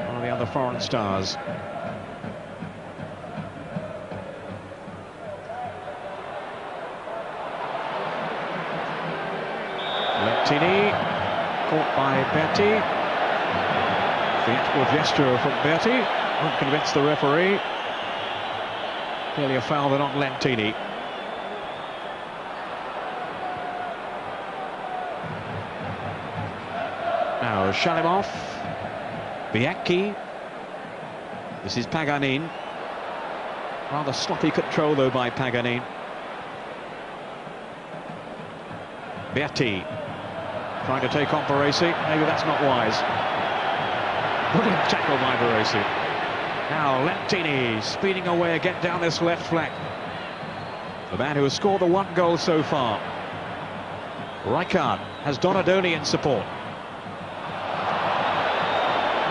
one of the other foreign stars. Lentini, caught by Berti. Theatrical gesture from Berti, won't convince the referee. Clearly a foul then on Lentini. Now Shalimov, Bianchi. This is Paganin. Rather sloppy control though by Paganin. Berti trying to take on Baresi. Maybe that's not wise. Brilliant tackle by Baresi. Now Lentini speeding away again down this left flank. The man who has scored the one goal so far. Rijkaard has Donadoni in support.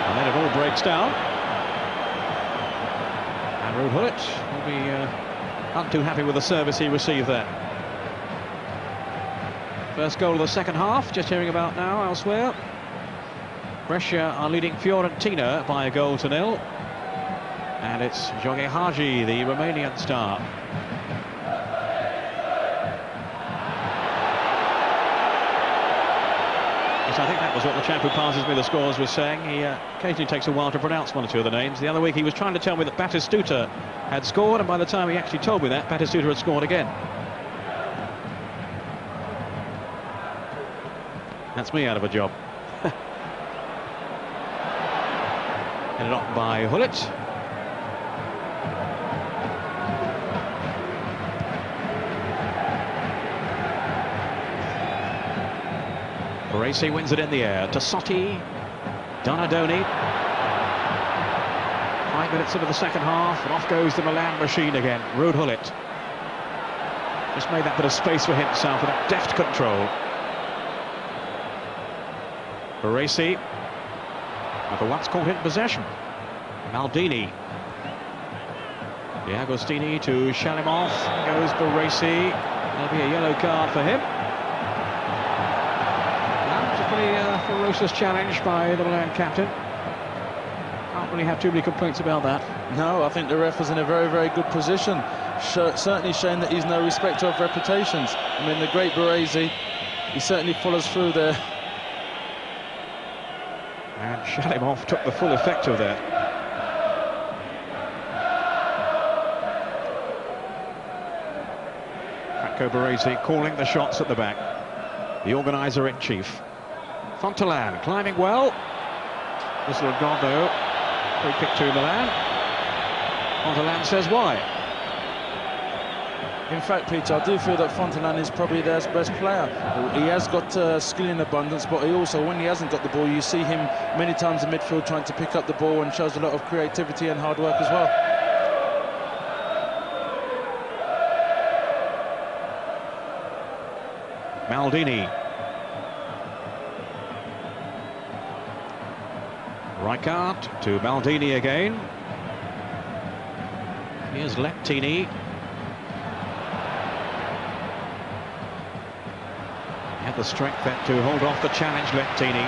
And then it all breaks down. And Ruud Gullit will be not too happy with the service he received there. First goal of the second half, just hearing about now elsewhere. Brescia are leading Fiorentina by 1-0. And it's Jorge Hagi, the Romanian star. Yes, I think that was what the chap who passes me the scores was saying. He occasionally takes a while to pronounce one or two of the names. The other week he was trying to tell me that Batistuta had scored, and by the time he actually told me that, Batistuta had scored again. That's me out of a job. Headed on by Gullit. Baresi wins it in the air. Tassotti, Donadoni. 5 minutes into the second half, and off goes the Milan machine again. Ruud Gullit just made that bit of space for himself with that deft control. Baresi, for once caught in possession. Maldini. D'Agostini to Shalimov. Goes Baresi. There'll be a yellow card for him. That was a pretty ferocious challenge by the Milan captain. Can't really have too many complaints about that. No, I think the ref was in a very, very good position. Certainly showing that he's no respecter of reputations. I mean, the great Baresi, he certainly follows through there. And Shalimov took the full effect of that. Franco Baresi calling the shots at the back. The organiser-in-chief. Fontelan climbing well. This will have gone though. Free kick to Milan. Fontelan says why. In fact, Peter, I do feel that Fontelan is probably their best player. He has got skill in abundance, but he also, when he hasn't got the ball, you see him many times in midfield trying to pick up the ball, and shows a lot of creativity and hard work as well. Maldini. Rijkaard to Maldini again. Here's Lentini. He had the strength then to hold off the challenge, Lentini.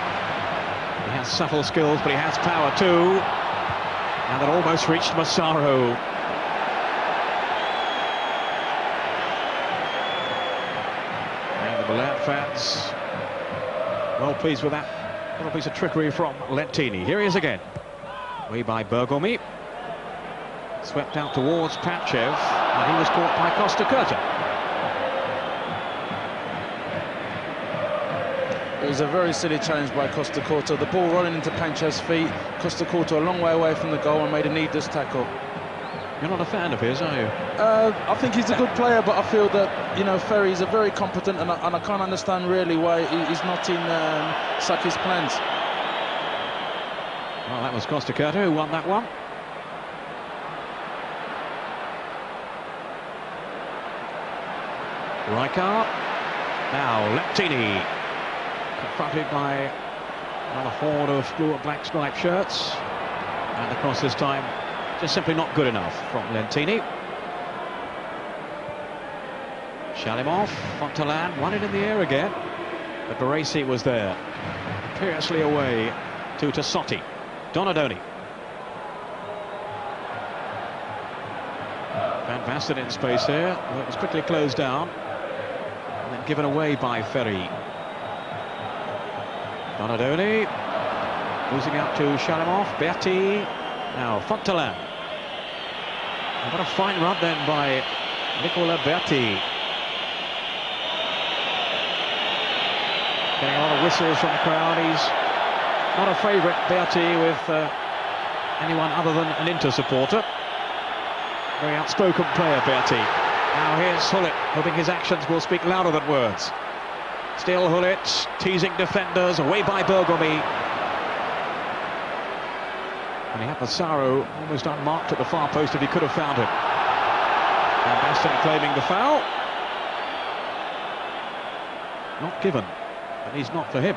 He has subtle skills, but he has power too. And that almost reached Massaro. And the Milan fans well pleased with that little piece of trickery from Lentini. Here he is again. Way by Bergomi. Swept out towards Pachev, and he was caught by Costa Curta. It was a very silly challenge by Costa Curta. The ball rolling into Panchev's feet. Costa Curta a long way away from the goal and made a needless tackle. You're not a fan of his, are you? I think he's a good player, but I feel that, you know, Ferry's a very competent, and I can't understand really why he's not in Saki's plans. Well, that was Costa Curta who won that one. Rijkaard. Now Lentini, confronted by another horde of blue and black striped shirts, and the cross this time just simply not good enough from Lentini. Shalimov, Fontalan won it in the air again, but Baresi was there, imperiously away to Tassotti. Donadoni. Van Basten in space here. Well, it was quickly closed down and then given away by Ferry. Donadoni losing out to Shalimov. Berti. Now Fontalan. And what a fine run then by Nicola Berti. Getting a lot of whistles from the crowd. He's not a favourite, Berti, with anyone other than an Inter supporter. Very outspoken player, Berti. Now here's Hullet, hoping his actions will speak louder than words. Still Hullet, teasing defenders, away by Bergomi. And he had Massaro almost unmarked at the far post if he could have found him. And Basten claiming the foul. Not given, but he's not for him.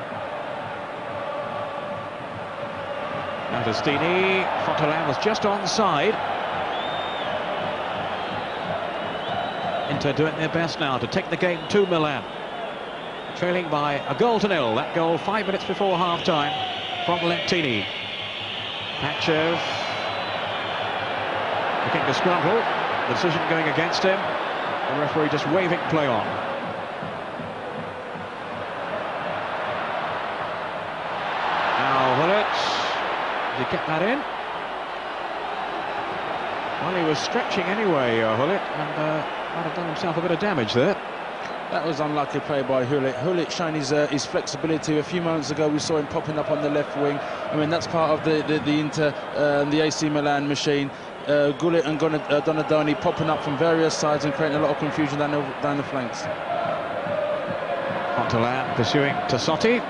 Agostini, Fontalan was just onside. Inter doing their best now to take the game to Milan. Trailing by a goal to nil. That goal 5 minutes before half-time from Lentini. Panchev looking to scramble. The decision going against him. The referee just waving play on. Now Hullet. Did he get that in? Well, he was stretching anyway, Hullet, and might have done himself a bit of damage there. That was unlucky play by Hullet. Hullet showing his flexibility. A few moments ago we saw him popping up on the left wing. I mean, that's part of the Inter, the AC Milan machine. Gullit and Donadoni popping up from various sides and creating a lot of confusion down the flanks. Fontalan pursuing Tassotti.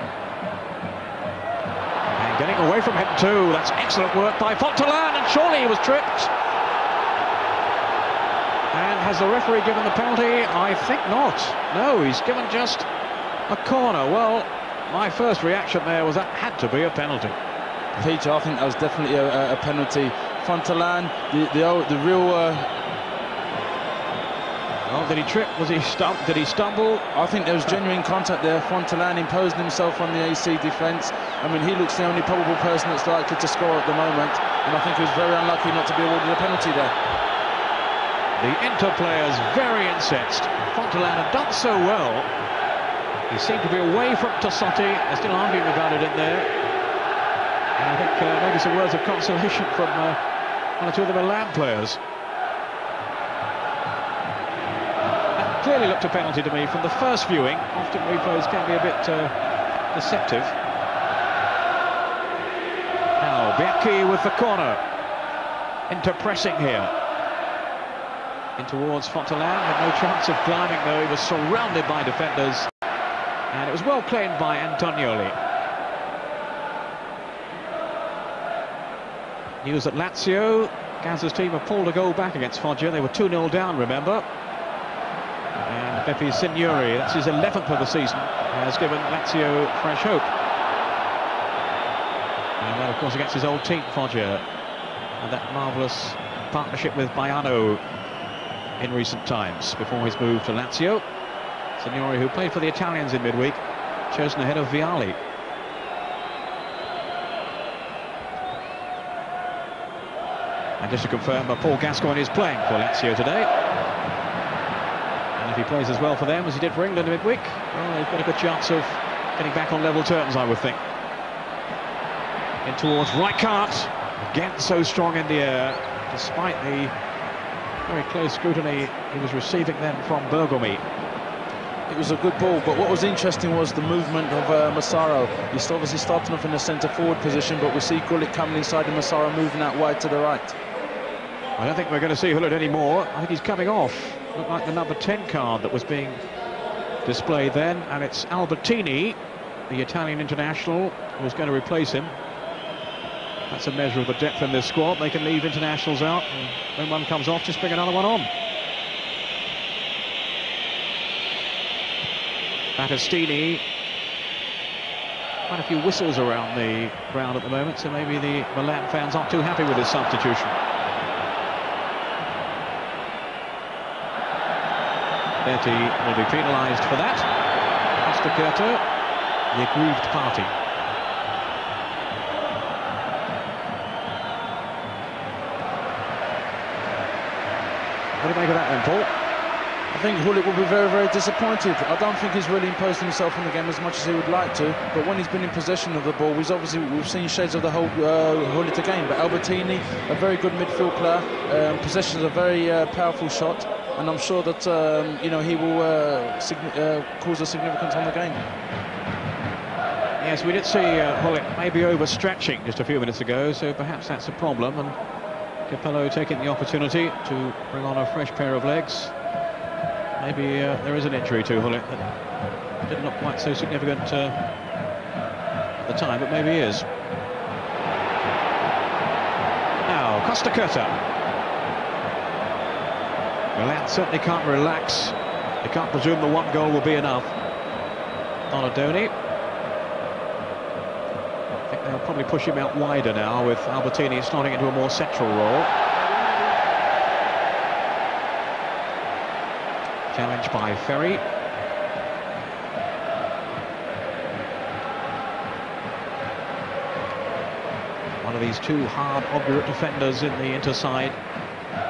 And getting away from him too. That's excellent work by Fontalan, and surely he was tripped. And has the referee given the penalty? I think not. No, he's given just a corner. Well, my first reaction there was that had to be a penalty. Peter, I think that was definitely a penalty. Fontalan, the real... Well, did he trip? Did he stumble? I think there was genuine contact there. Fontalan imposed himself on the AC defence. I mean, he looks the only probable person that's likely to score at the moment, and I think he was very unlucky not to be awarded a penalty there. The Inter players very incensed. Fontalan had done so well. He seemed to be away from Tassotti. They're still arguing about it in there. And I think maybe some words of consolation from one or two of the Milan players. That clearly looked a penalty to me from the first viewing. Often replays can be a bit deceptive. Now Bianchi with the corner. Inter pressing here. In towards Fontalan, had no chance of climbing though. He was surrounded by defenders, and it was well claimed by Antonioli. News at Lazio, Gazza's team have pulled a goal back against Foggia. They were 2-0 down, remember. And Beppe Signori, that's his 11th of the season, has given Lazio fresh hope. And that, of course, against his old team, Foggia, and that marvellous partnership with Baiano in recent times before his move to Lazio. Signori, who played for the Italians in midweek, chosen ahead of Vialli. And just to confirm, Paul Gascoigne is playing for Lazio today. And if he plays as well for them as he did for England in midweek, well, they've got a good chance of getting back on level terms, I would think. In towards Rijkaard, again so strong in the air, despite the very close scrutiny he was receiving then from Bergomi. It was a good ball, but what was interesting was the movement of Massaro. He's obviously starting off in the centre-forward position, but we see Gullit coming inside and Massaro moving out wide to the right. I don't think we're going to see Gullit anymore. I think he's coming off. Looked like the number 10 card that was being displayed then, and it's Albertini, the Italian international, who's going to replace him. That's a measure of the depth in this squad. They can leave internationals out, and when one comes off, just bring another one on. Battistini. Quite a few whistles around the ground at the moment, so maybe the Milan fans aren't too happy with his substitution. Berti will be penalised for that. Stagione, the aggrieved party. What do you make of that then, Paul? I think Gullit will be very, very disappointed. I don't think he's really imposed himself in the game as much as he would like to. But when he's been in possession of the ball, we've seen shades of the whole Gullit again. But Albertini, a very good midfield player, possessions a very powerful shot, and I'm sure that he will cause a significance on the game. Yes, we did see Gullit maybe overstretching just a few minutes ago, so perhaps that's a problem. And Capello taking the opportunity to bring on a fresh pair of legs. Maybe there is an injury to Gullit that didn't look quite so significant at the time, but maybe he is. Now, Stagione. Milan certainly can't relax. They can't presume the one goal will be enough. Donadoni. I think they'll probably push him out wider now, with Albertini starting into a more central role. Challenged by Ferry. One of these two hard, obdurate defenders in the interside,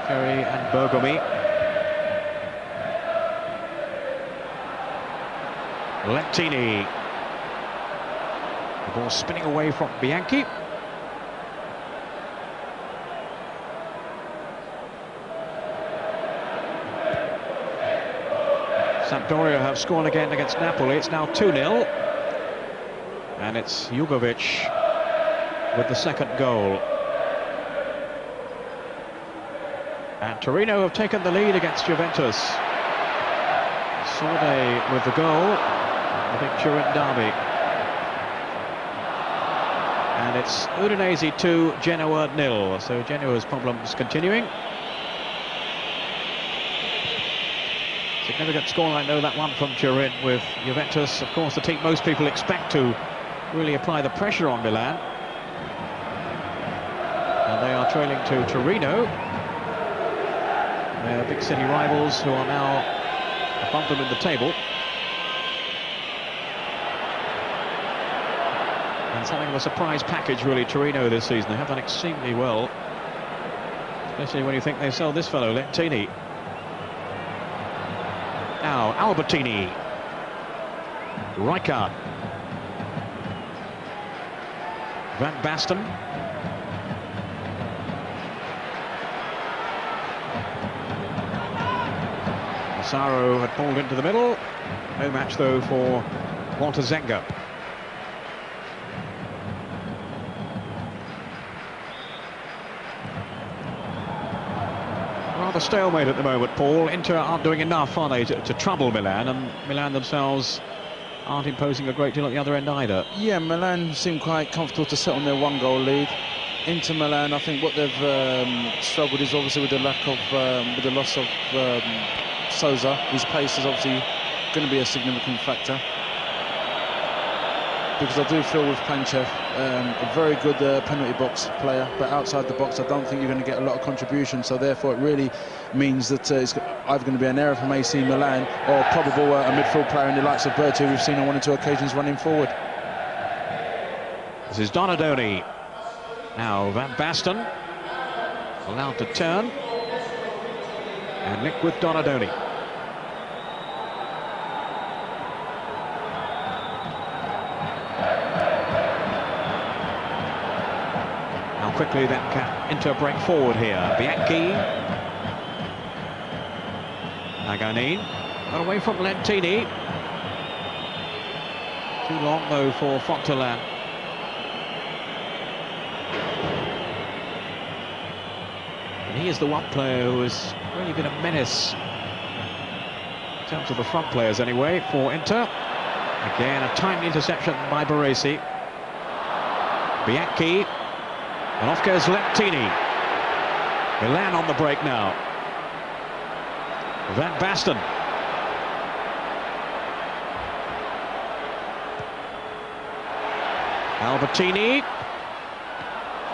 Ferry and Bergomi. Lentini. The ball spinning away from Bianchi. Sampdoria have scored again against Napoli. It's now 2-0. And it's Jugovic with the second goal. And Torino have taken the lead against Juventus. Sorde with the goal. I think Turin derby. And it's Udinese 2, Genoa 0. So Genoa's problems continuing. Significant scoreline, though, that one from Turin, with Juventus, of course, the team most people expect to really apply the pressure on Milan. And they are trailing to Torino. They're big city rivals who are now above them in the table. And something of a surprise package, really, Torino this season. They have done extremely well, especially when you think they sell this fellow, Lentini. Now, Albertini. Rijkaard. Van Basten. Massaro had pulled into the middle. No match, though, for Walter Zenga. Rather stalemate at the moment, Paul. Inter aren't doing enough, are they, to trouble Milan, and Milan themselves aren't imposing a great deal at the other end either. Yeah, Milan seem quite comfortable to sit on their one-goal lead. Inter Milan, I think what they've struggled is obviously with the lack of, with the loss of Sousa. His pace is obviously going to be a significant factor. Because I do feel with Panchev, a very good penalty box player, but outside the box I don't think you're going to get a lot of contribution, so therefore it really means that it's either going to be an error from AC Milan or probable a midfield player in the likes of Berti, we've seen on 1 or 2 occasions running forward. This is Donadoni. Now Van Basten allowed to turn and link with Donadoni. Quickly then can Inter break forward here. Bianchi. Aganin. Got away from Lentini. Too long though for Fontelan. And he is the one player who has really been a menace, in terms of the front players anyway, for Inter. Again, a timely interception by Baresi. Bianchi. And off goes Lentini. Milan on the break now. Van Basten. Albertini.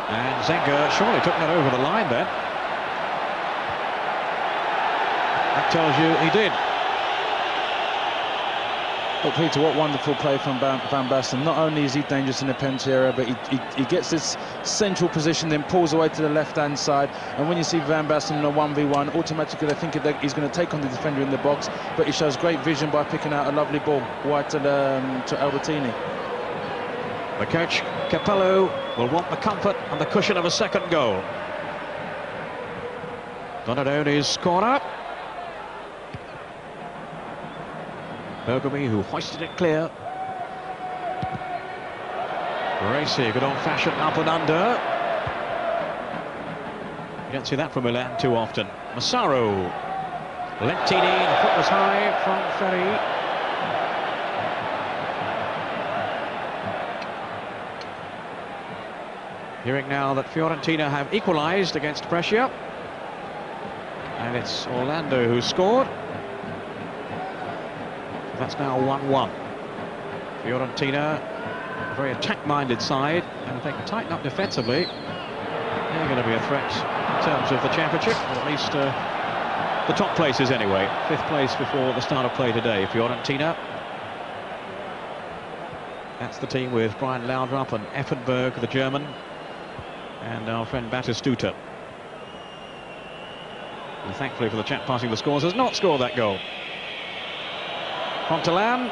And Zenga surely took that over the line then. That tells you he did. But Peter, what wonderful play from Van Basten. Not only is he dangerous in the penalty area, but he gets this central position, then pulls away to the left-hand side. And when you see Van Basten in a 1v1, automatically they think that he's going to take on the defender in the box. But he shows great vision by picking out a lovely ball wide to Albertini. The coach, Capello, will want the comfort and the cushion of a second goal. Donadone's corner. Bergami, who hoisted it clear. Baresi, good old-fashioned up and under. You don't see that from Milan too often. Massaro. Lentini, the foot was high from Ferri. Hearing now that Fiorentina have equalised against Brescia. And it's Orlando who scored. That's now 1-1. Fiorentina, a very attack-minded side, and if they can tighten up defensively, they're going to be a threat in terms of the championship, or at least the top places anyway. 5th place before the start of play today. Fiorentina. That's the team with Brian Laudrup and Effenberg, the German, and our friend Batistuta. And thankfully for the chap passing the scores, has not scored that goal. Fontelan,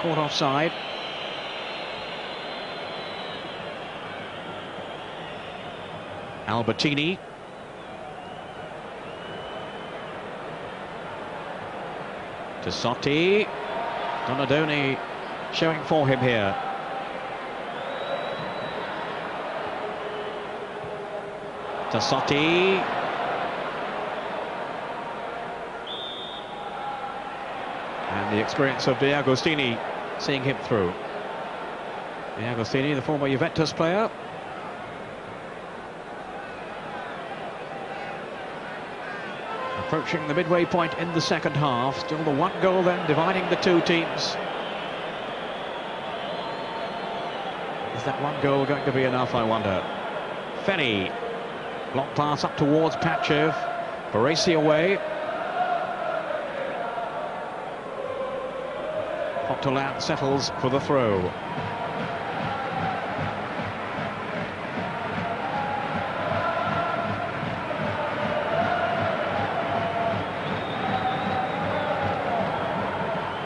caught offside. Albertini. Tassotti. Donadoni showing for him here. Tassotti. And the experience of D'Agostini seeing him through. D'Agostini, the former Juventus player. Approaching the midway point in the second half. Still the one goal then dividing the two teams. Is that one goal going to be enough, I wonder? Fenny. Block pass up towards Pachev. Baresi away. Fontelan settles for the throw.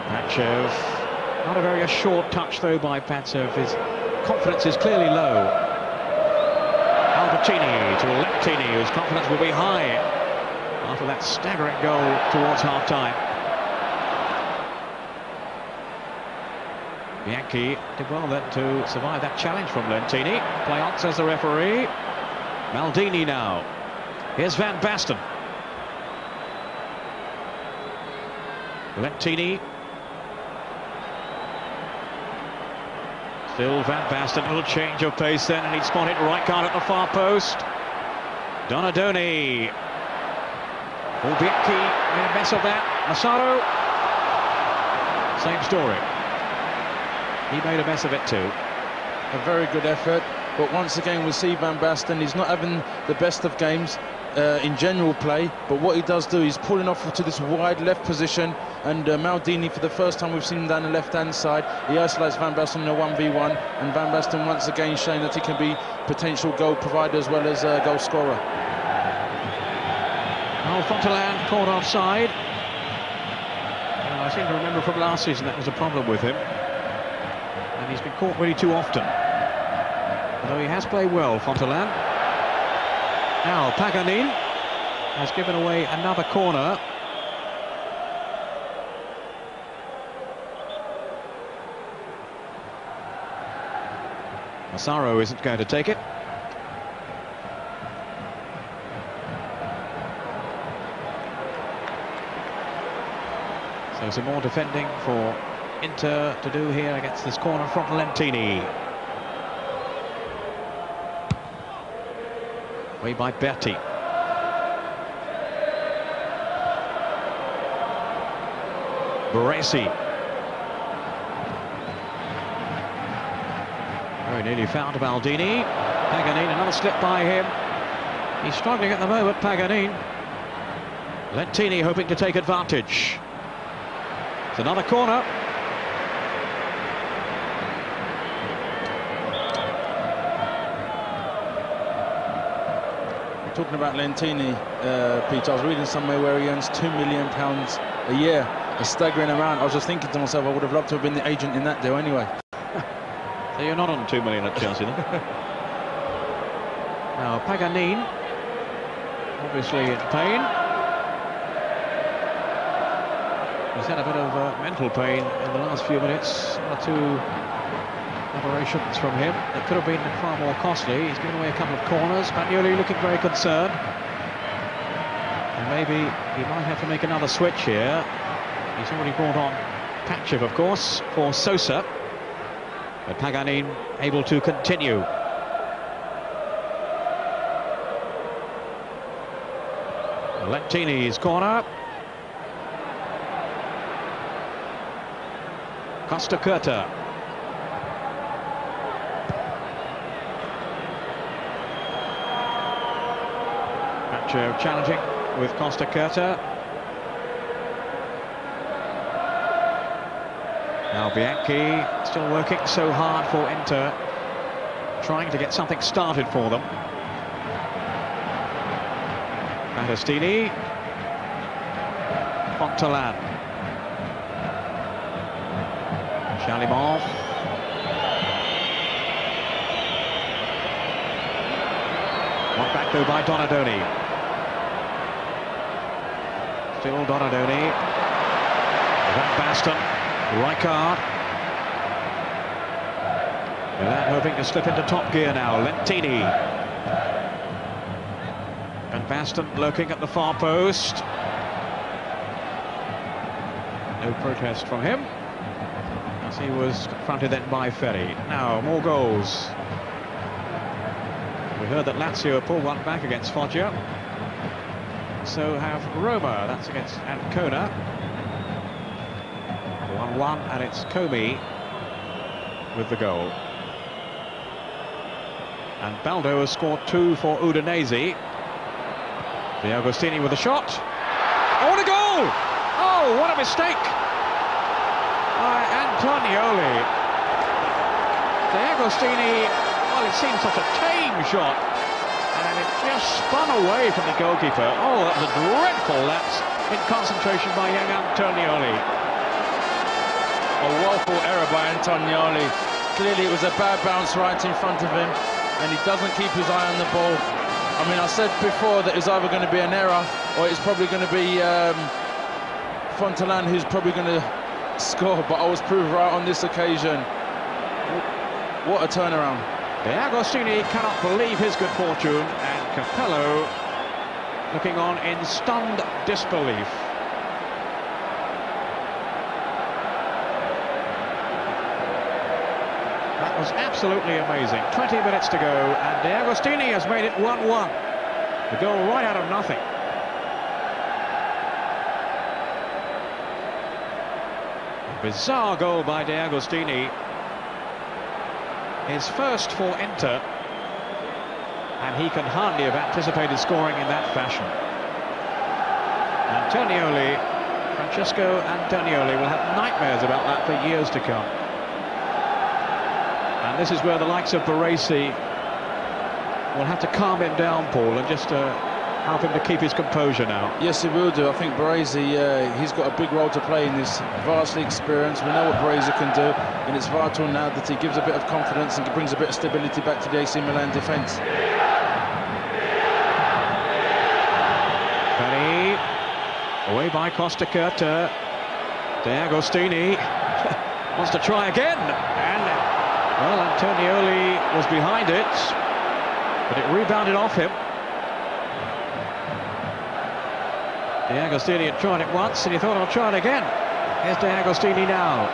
Pachev. Not a very assured touch though by Pachev. His confidence is clearly low. Albertini to Lentini, whose confidence will be high after that staggering goal towards half-time. Bianchi did well then to survive that challenge from Lentini. Play on, says the referee. Maldini now. Here's Van Basten. Lentini. Still Van Basten, a little change of pace then, and he'd spot it right card at the far post. Donadoni. Oh, Bianchi made a mess of that. Massaro. Same story. He made a mess of it too. A very good effort, but once again we see Van Basten, he's not having the best of games in general play, but what he does do, he's pulling off to this wide left position, and Maldini, for the first time we've seen him down the left-hand side, he isolates Van Basten in a 1v1, and Van Basten once again showing that he can be potential goal provider as well as goal scorer. Oh, Fontelan caught offside. I seem to remember from last season that was a problem with him. And he's been caught really too often. Although he has played well, Fontelan. Now Paganin has given away another corner. Massaro isn't going to take it. So some more defending for Inter to do here against this corner from Lentini. Way by Berti. Baresi. Very nearly found Maldini. Paganin, another slip by him. He's struggling at the moment, Paganin. Lentini hoping to take advantage. It's another corner. Talking about Lentini, Peter, I was reading somewhere where he earns £2 million a year, a staggering amount. I was just thinking to myself, I would have loved to have been the agent in that deal anyway. So you're not on 2 million at Chelsea then? Now Paganin, obviously in pain. He's had a bit of mental pain in the last few minutes. 1 or 2 operations from him that could have been far more costly. He's given away a couple of corners. Manueli looking very concerned. And maybe he might have to make another switch here. He's already brought on Pachev, of course, for Sosa. But Paganin able to continue. Lentini's corner. Costa Curta. Pachev challenging with Costa Curta. Now Bianchi still working so hard for Inter, trying to get something started for them. Battistini. Fontalan. Chalimov. One back though by Donadoni. Still Donadoni. Van Basten. Rijkaard. Milan hoping to slip into top gear now. Lentini. Van Basten lurking at the far post. No protest from him, as he was confronted then by Ferri. Now, more goals. We heard that Lazio pulled one back against Foggia. So have Roma, that's against Ancona. 1-1, and it's Comey with the goal. And Baldo has scored 2 for Udinese. De Agostini with a shot. Oh, what a goal! Oh, what a mistake by Antonioli. De Agostini, well, it seemed such a tame shot, and it just spun away from the goalkeeper. Oh, that was a dreadful lapse in concentration by young Antonioli. A woeful error by Antonioli. Clearly it was a bad bounce right in front of him, and he doesn't keep his eye on the ball. I mean, I said before that it's either going to be an error or it's probably going to be Fontalan who's probably going to score, but I was proved right on this occasion. What a turnaround. De Agostini cannot believe his good fortune, and Capello looking on in stunned disbelief. That was absolutely amazing. 20 minutes to go, and De Agostini has made it 1-1. The goal right out of nothing. A bizarre goal by De Agostini. His first for Inter, and he can hardly have anticipated scoring in that fashion. Antonioli, Francesco Antonioli, will have nightmares about that for years to come. And this is where the likes of Baresi will have to calm him down, Paul, and just help him to keep his composure now. Yes, he will do. I think Baresi, he's got a big role to play in this vastly experience. We know what Baresi can do, and it's vital now that he gives a bit of confidence and brings a bit of stability back to the AC Milan defence. Penny, away by Costa Curta. De Agostini wants to try again, and Well, Antonioli was behind it, but it rebounded off him. D'Agostini had tried it once, and he thought, I'll try it again. Here's D'Agostini now.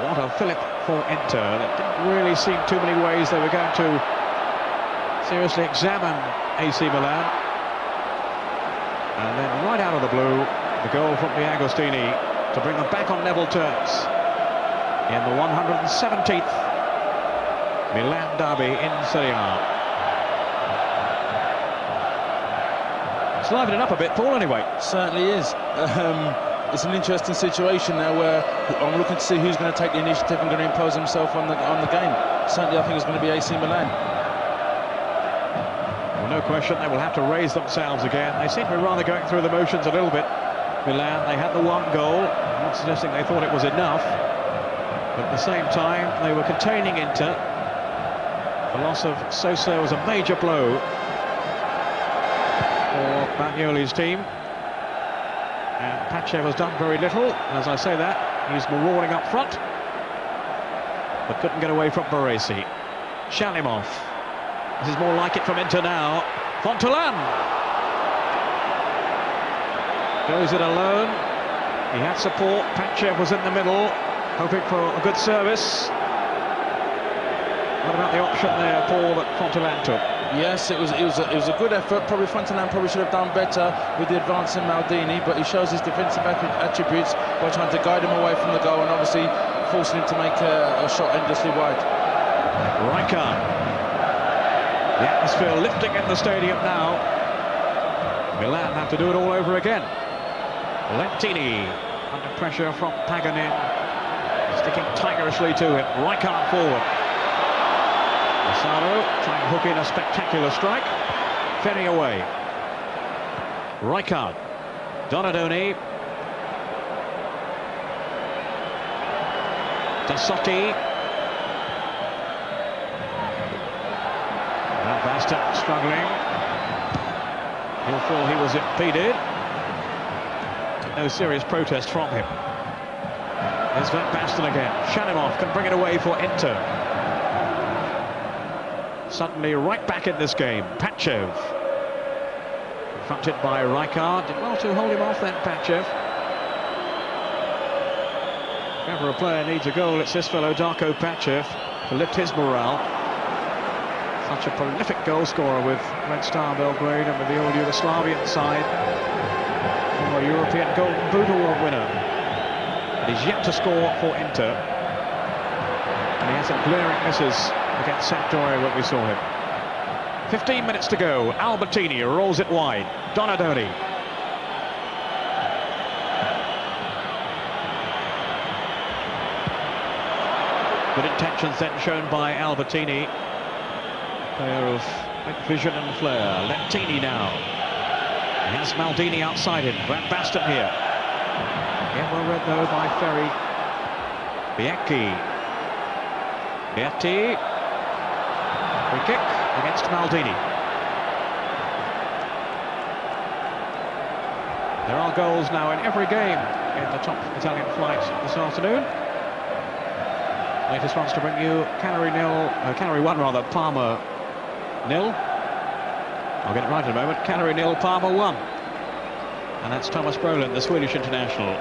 What a fillip for Inter. There didn't really seem too many ways they were going to seriously examine AC Milan. And then right out of the blue, the goal from D'Agostini to bring them back on level terms in the 117th Milan derby in Serie A. It's livened it up a bit, Paul, anyway. Certainly is. It's an interesting situation now where I'm looking to see who's going to take the initiative and going to impose himself on the game. Certainly, I think it's going to be AC Milan. Well, no question, they will have to raise themselves again. They seem to be rather going through the motions a little bit. Milan, they had the one goal. I'm not suggesting they thought it was enough, but at the same time, they were containing Inter. The loss of Sosa was a major blow for Bagnoli's team. And Pachev has done very little. As I say that, he's marauding up front, but couldn't get away from Baresi. Shalimov. This is more like it from Inter now. Fontelan goes it alone. He had support. Pachev was in the middle, hoping for a good service. What about the option there, Paul, that Fontelan took? Yes, it was a good effort. Probably Fontelan should have done better with the advance in Maldini, but he shows his defensive attributes by trying to guide him away from the goal and obviously forcing him to make a shot endlessly wide. Rijkaard. The atmosphere lifting in the stadium now. Milan have to do it all over again. Lentini under pressure from Paganin, sticking tigerishly to him. Rijkaard forward. Massaro trying to hook in a spectacular strike. Ferry away. Rijkaard. Donadoni. Dassotti. Van Basten struggling. He'll feel he was impeded. No serious protest from him. There's Van Basten again. Shalimov can bring it away for Inter. Suddenly right back in this game. Pachev. Confronted by Rijkaard. Did well to hold him off then, Pachev. If ever a player needs a goal, it's this fellow, Darko Pachev, to lift his morale. Such a prolific goal scorer with Red Star Belgrade and with the old Yugoslavian side. Former European Golden Boot Award winner. But he's yet to score for Inter. And he has some glaring misses against Sampdoria when we saw him. 15 minutes to go. Albertini rolls it wide. Donadoni. Good intentions then shown by Albertini. Player of great vision and flair. Lentini now. He has Maldini outside him. Van Basten here. Yeah, well read though by Ferry. Bianchi. Berti. Free kick against Maldini. There are goals now in every game in the top Italian flight this afternoon. Latest ones to bring you Cagliari 1 rather, Parma 0. I'll get it right in a moment. Cagliari 0, Parma 1. And that's Thomas Brolin, the Swedish international.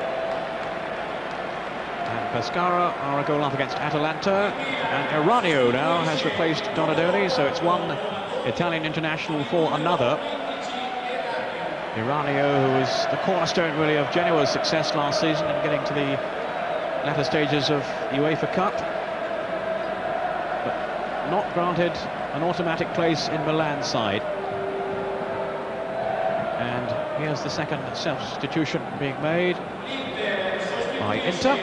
And Pescara are a goal up against Atalanta. And Eranio now has replaced Donadoni, so it's one Italian international for another. Eranio, who was the cornerstone really of Genoa's success last season and getting to the latter stages of UEFA Cup. But not granted an automatic place in Milan's side. And here's the second substitution being made by Inter.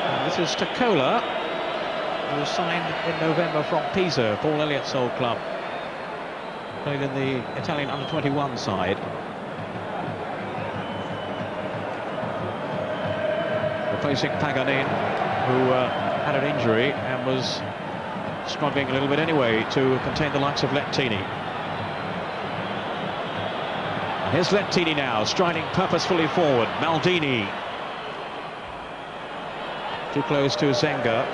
And this is Tacola, who was signed in November from Pisa, Paul Elliott's old club. Played in the Italian under-21 side. Replacing Paganin, who had an injury and was struggling a little bit anyway to contain the likes of Lentini. Here's Lentini now, striding purposefully forward. Maldini. Too close to Zenga.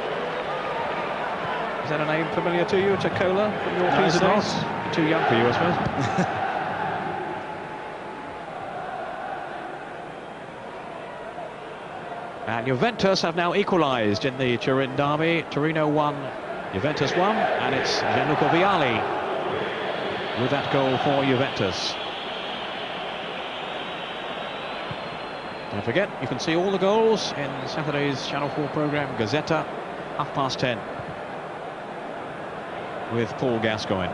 Is that a name familiar to you, Takola, from your Pisa days? Too young for you, I suppose. And Juventus have now equalised in the Turin derby. Torino 1, Juventus 1, and it's Gianluca Vialli with that goal for Juventus. Don't forget, you can see all the goals in Saturday's Channel 4 programme, Gazzetta, 10:30, with Paul Gascoigne.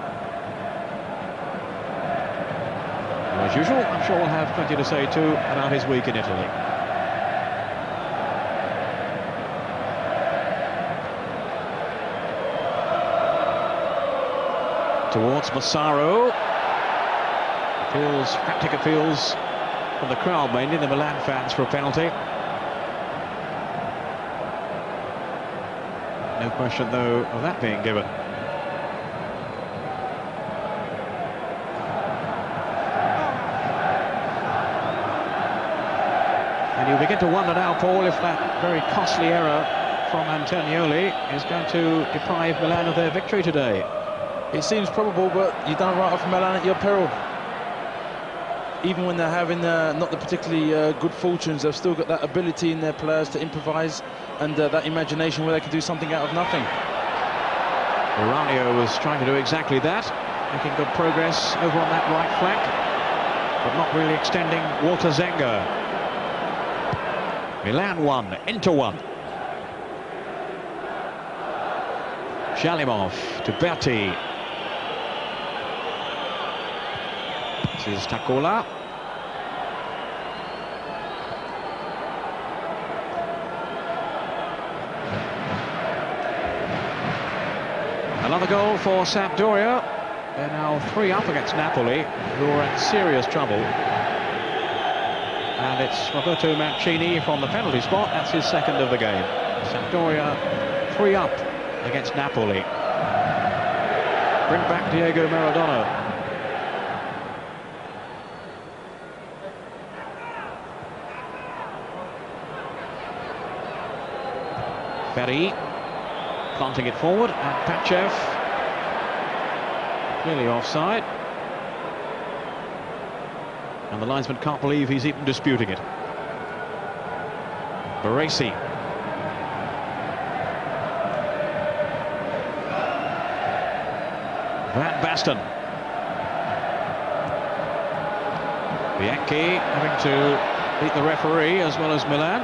As usual, I'm sure we'll have plenty to say too about his week in Italy. Towards Massaro. Hectic appeals from the crowd, mainly the Milan fans, for a penalty. No question, though, of that being given. And you begin to wonder now, Paul, if that very costly error from Antonioli is going to deprive Milan of their victory today. It seems probable, but you don't write off Milan at your peril. Even when they're having not the particularly good fortunes, they've still got that ability in their players to improvise and that imagination where they can do something out of nothing. Uranio was trying to do exactly that, making good progress over on that right flank, but not really extending Walter Zenga. Milan 1, Inter 1. Shalimov to Berti. This is Takola. Another goal for Sampdoria. They're now 3 up against Napoli, who are in serious trouble. And it's Roberto Mancini from the penalty spot. That's his second of the game. Sampdoria 3 up against Napoli. Bring back Diego Maradona. Ferri planting it forward, and Pachev clearly offside. And the linesman can't believe he's even disputing it. Baresi. Van Basten. Bianchi having to beat the referee as well as Milan.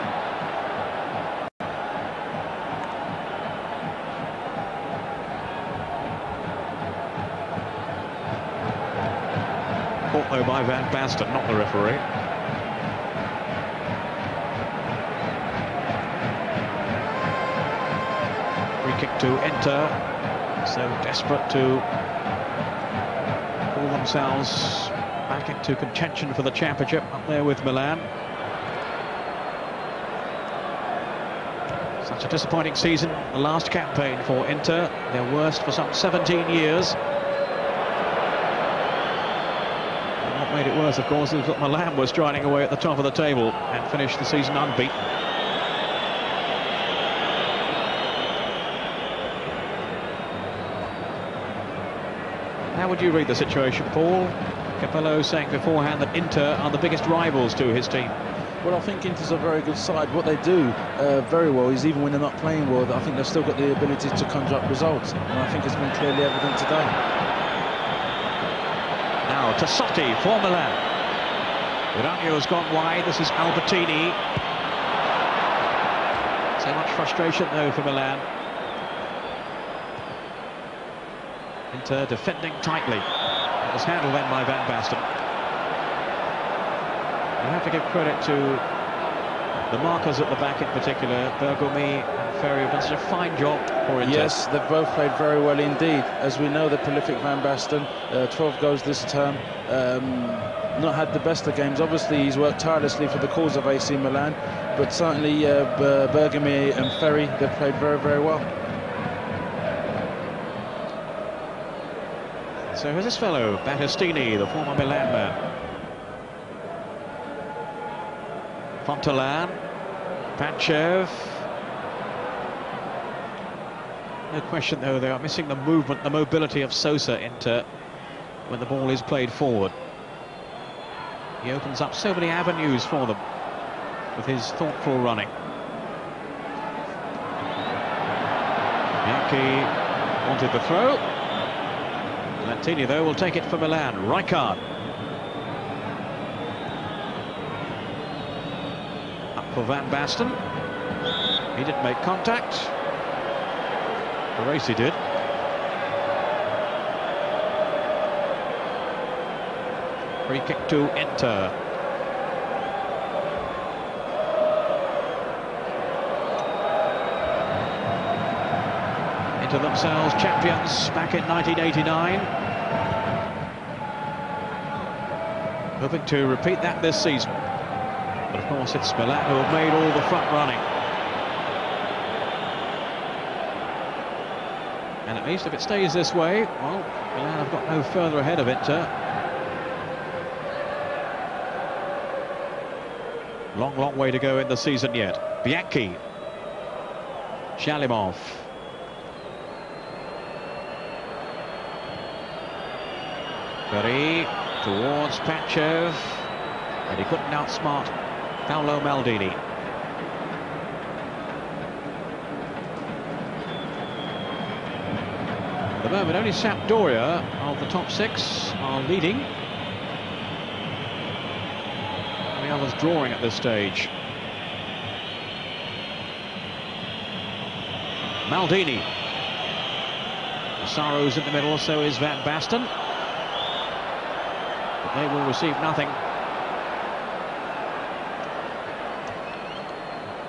Caught though by Van Basten, not the referee. Free kick to Inter. So desperate to pull themselves back into contention for the championship up there with Milan. Such a disappointing season, the last campaign for Inter, their worst for some 17 years. And what made it worse, of course, is that Milan was striding away at the top of the table and finished the season unbeaten. How would you read the situation, Paul? Capello saying beforehand that Inter are the biggest rivals to his team. Well, I think Inter's a very good side. What they do very well is, even when they're not playing well, I think they've still got the ability to conjure up results. And I think it's been clearly evident today. Now, Tassotti for Milan. Uranio's gone wide. This is Albertini. So much frustration, though, for Milan. Inter defending tightly. It was handled then by Van Basten. You have to give credit to the markers at the back in particular. Bergomi and Ferri have done such a fine job for Inter. Yes, they've both played very well indeed. As we know, the prolific Van Basten, 12 goals this term. Not had the best of games. Obviously, he's worked tirelessly for the cause of AC Milan, but certainly Bergomi and Ferri, they've played very, very well. So who's this fellow? Battistini, the former Milan man. Fontelan, Panchev, No question, though, they are missing the movement, the mobility of Sosa into when the ball is played forward. He opens up so many avenues for them with his thoughtful running. Bianchi wanted the throw. Lentini, though, will take it for Milan. Rijkaard. Up for Van Basten. He didn't make contact. Baresi did. Free kick to Inter. Into themselves champions back in 1989. Hoping to repeat that this season. But of course it's Milan who have made all the front running. And at least if it stays this way, well, Milan have got no further ahead of Inter. Long, long way to go in the season yet. Bianchi. Shalimov. Ferry towards Pachev. And he couldn't outsmart Paolo Maldini. At the moment, only Sampdoria of the top six are leading. The others drawing at this stage. Maldini. Saro's in the middle, so is Van Basten. But they will receive nothing.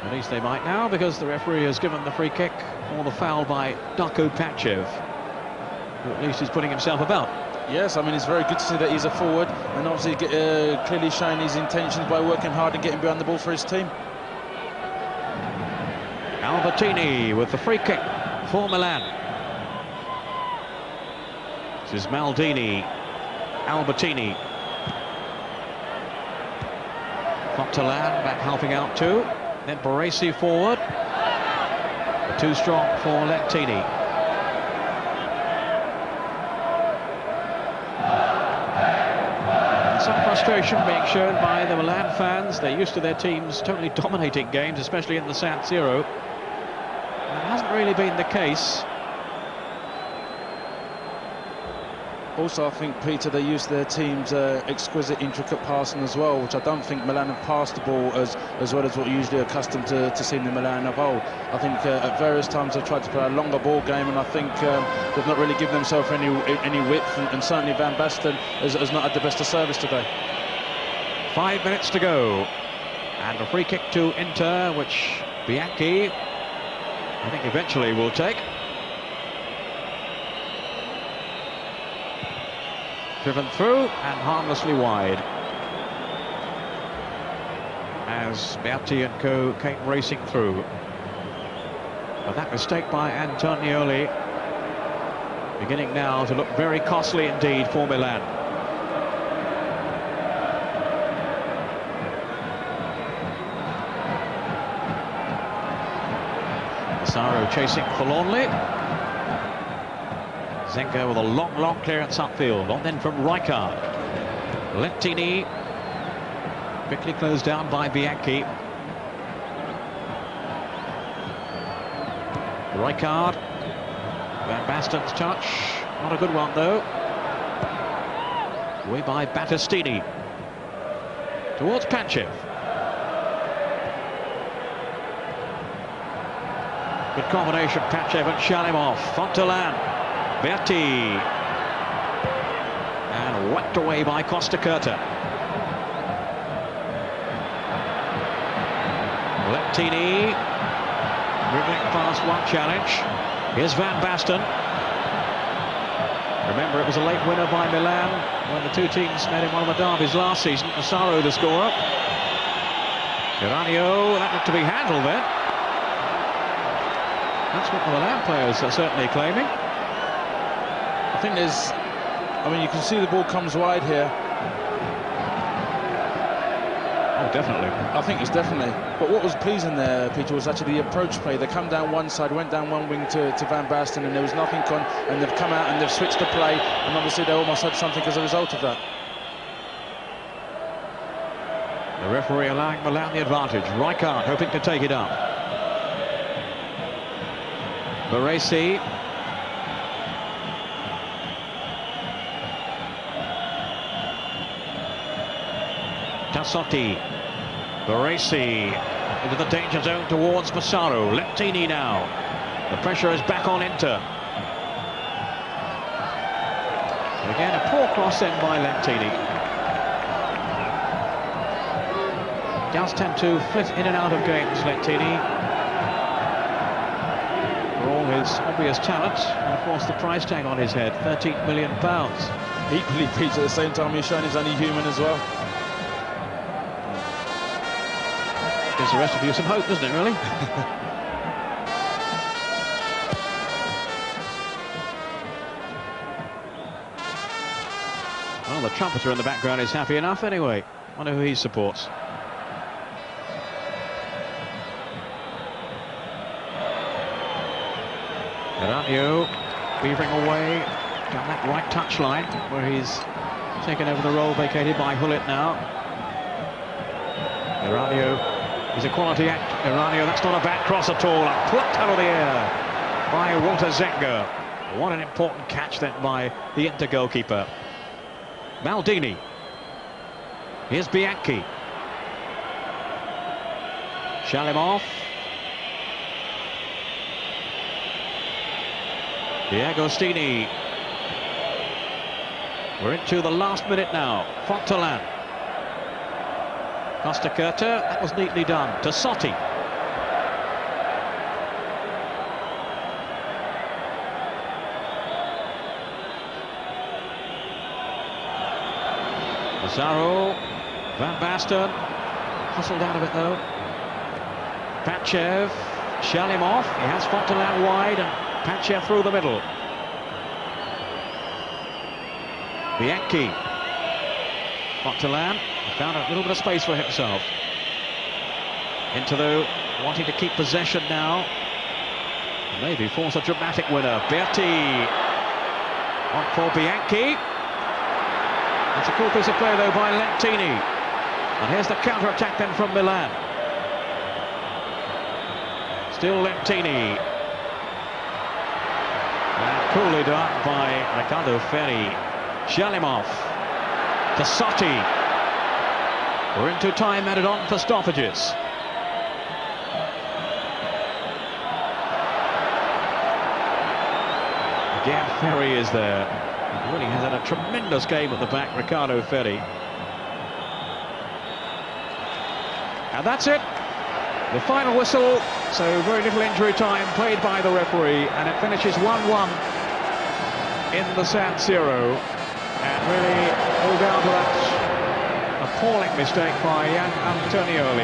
At least they might now, because the referee has given the free kick or the foul by Darko Pachev, who at least is putting himself about. Yes, I mean, it's very good to see that he's a forward, and obviously clearly showing his intentions by working hard and getting behind the ball for his team. Albertini with the free kick for Milan. This is Maldini. Albertini. Fontelan back helping out too. Then Baresi forward. Too strong for Lentini. Some frustration being shown by the Milan fans. They're used to their teams totally dominating games, especially in the San Siro. That hasn't really been the case. Also, I think, Peter, they used their team's exquisite, intricate passing as well, which I don't think Milan have passed the ball as well as what you're usually accustomed to seeing the Milan of old. I think at various times they've tried to play a longer ball game, and I think they've not really given themselves any width, and certainly Van Basten has not had the best of service today. 5 minutes to go, and a free kick to Inter, which Bianchi, I think, eventually will take. Driven through and harmlessly wide as Beatti and co came racing through. But that mistake by Antonioli beginning now to look very costly indeed for Milan. Saro chasing forlornly. Zenga with a long clearance upfield, on then from Rijkaard. Lentini, quickly closed down by Bianchi. Rijkaard, Van Basten's touch, not a good one though. Away by Battistini. Towards Pachev. Good combination, Pachev and Shalimov. Fontelan. Beatti, and whacked away by Costa Curta. Lentini, dribbling past one challenge. Here's Van Basten. Remember, it was a late winner by Milan when the two teams met in one of the derbies last season. Saro the scorer. Geranio, that looked to be handled there. That's what the Milan players are certainly claiming. I think you can see the ball comes wide here. Oh, definitely. I think it's definitely. But what was pleasing there, Peter, was actually the approach play. They come down one side, went down one wing to Van Basten, and there was nothing on, and they've come out and they've switched the play, and obviously they almost had something as a result of that. The referee allowing Milan the advantage. Rijkaard hoping to take it up. Baresi. Tassotti. Baresi into the danger zone towards Massaro. Lentini now. The pressure is back on Inter. And again, a poor cross then by Lentini. Does tend to flit in and out of games, Lentini. For all his obvious talent, and of course the price tag on his head, £13 million. Equally, Peter, at the same time he's shown he's only human as well. Gives the rest of you some hope, doesn't it, really? Well, the trumpeter in the background is happy enough anyway. Wonder who he supports. Garanio weaving away down that right touchline where he's taken over the role vacated by Hullet now. Garanio is a quality act. Garanio, that's not a bad cross at all. Plucked out of the air by Walter Zenga. What an important catch then by the Inter goalkeeper. Maldini. Here's Bianchi. Shalimov. D'Agostini. We're into the last minute now. Fontelan. Costa Curta, that was neatly done. Tassotti. Mazzaro. Van Basten. Hustled out of it though. Pachev. Shalimov. He has Fontelan wide and Pachev through the middle. Bianchi. Fontelan found a little bit of space for himself. Inter though wanting to keep possession now. Maybe force a dramatic winner. Berti on for Bianchi. That's a cool piece of play though by Lentini. And here's the counter-attack then from Milan. Still Lentini. And coolly done by Riccardo Ferri. Shalimov. Tassotti. We're into time added on for stoppages. Again, Ferri is there. He really has had a tremendous game at the back, Riccardo Ferri. And that's it. The final whistle. So very little injury time played by the referee, and it finishes 1-1 in the San Siro. And really all down to that appalling mistake by Jan Antonioli.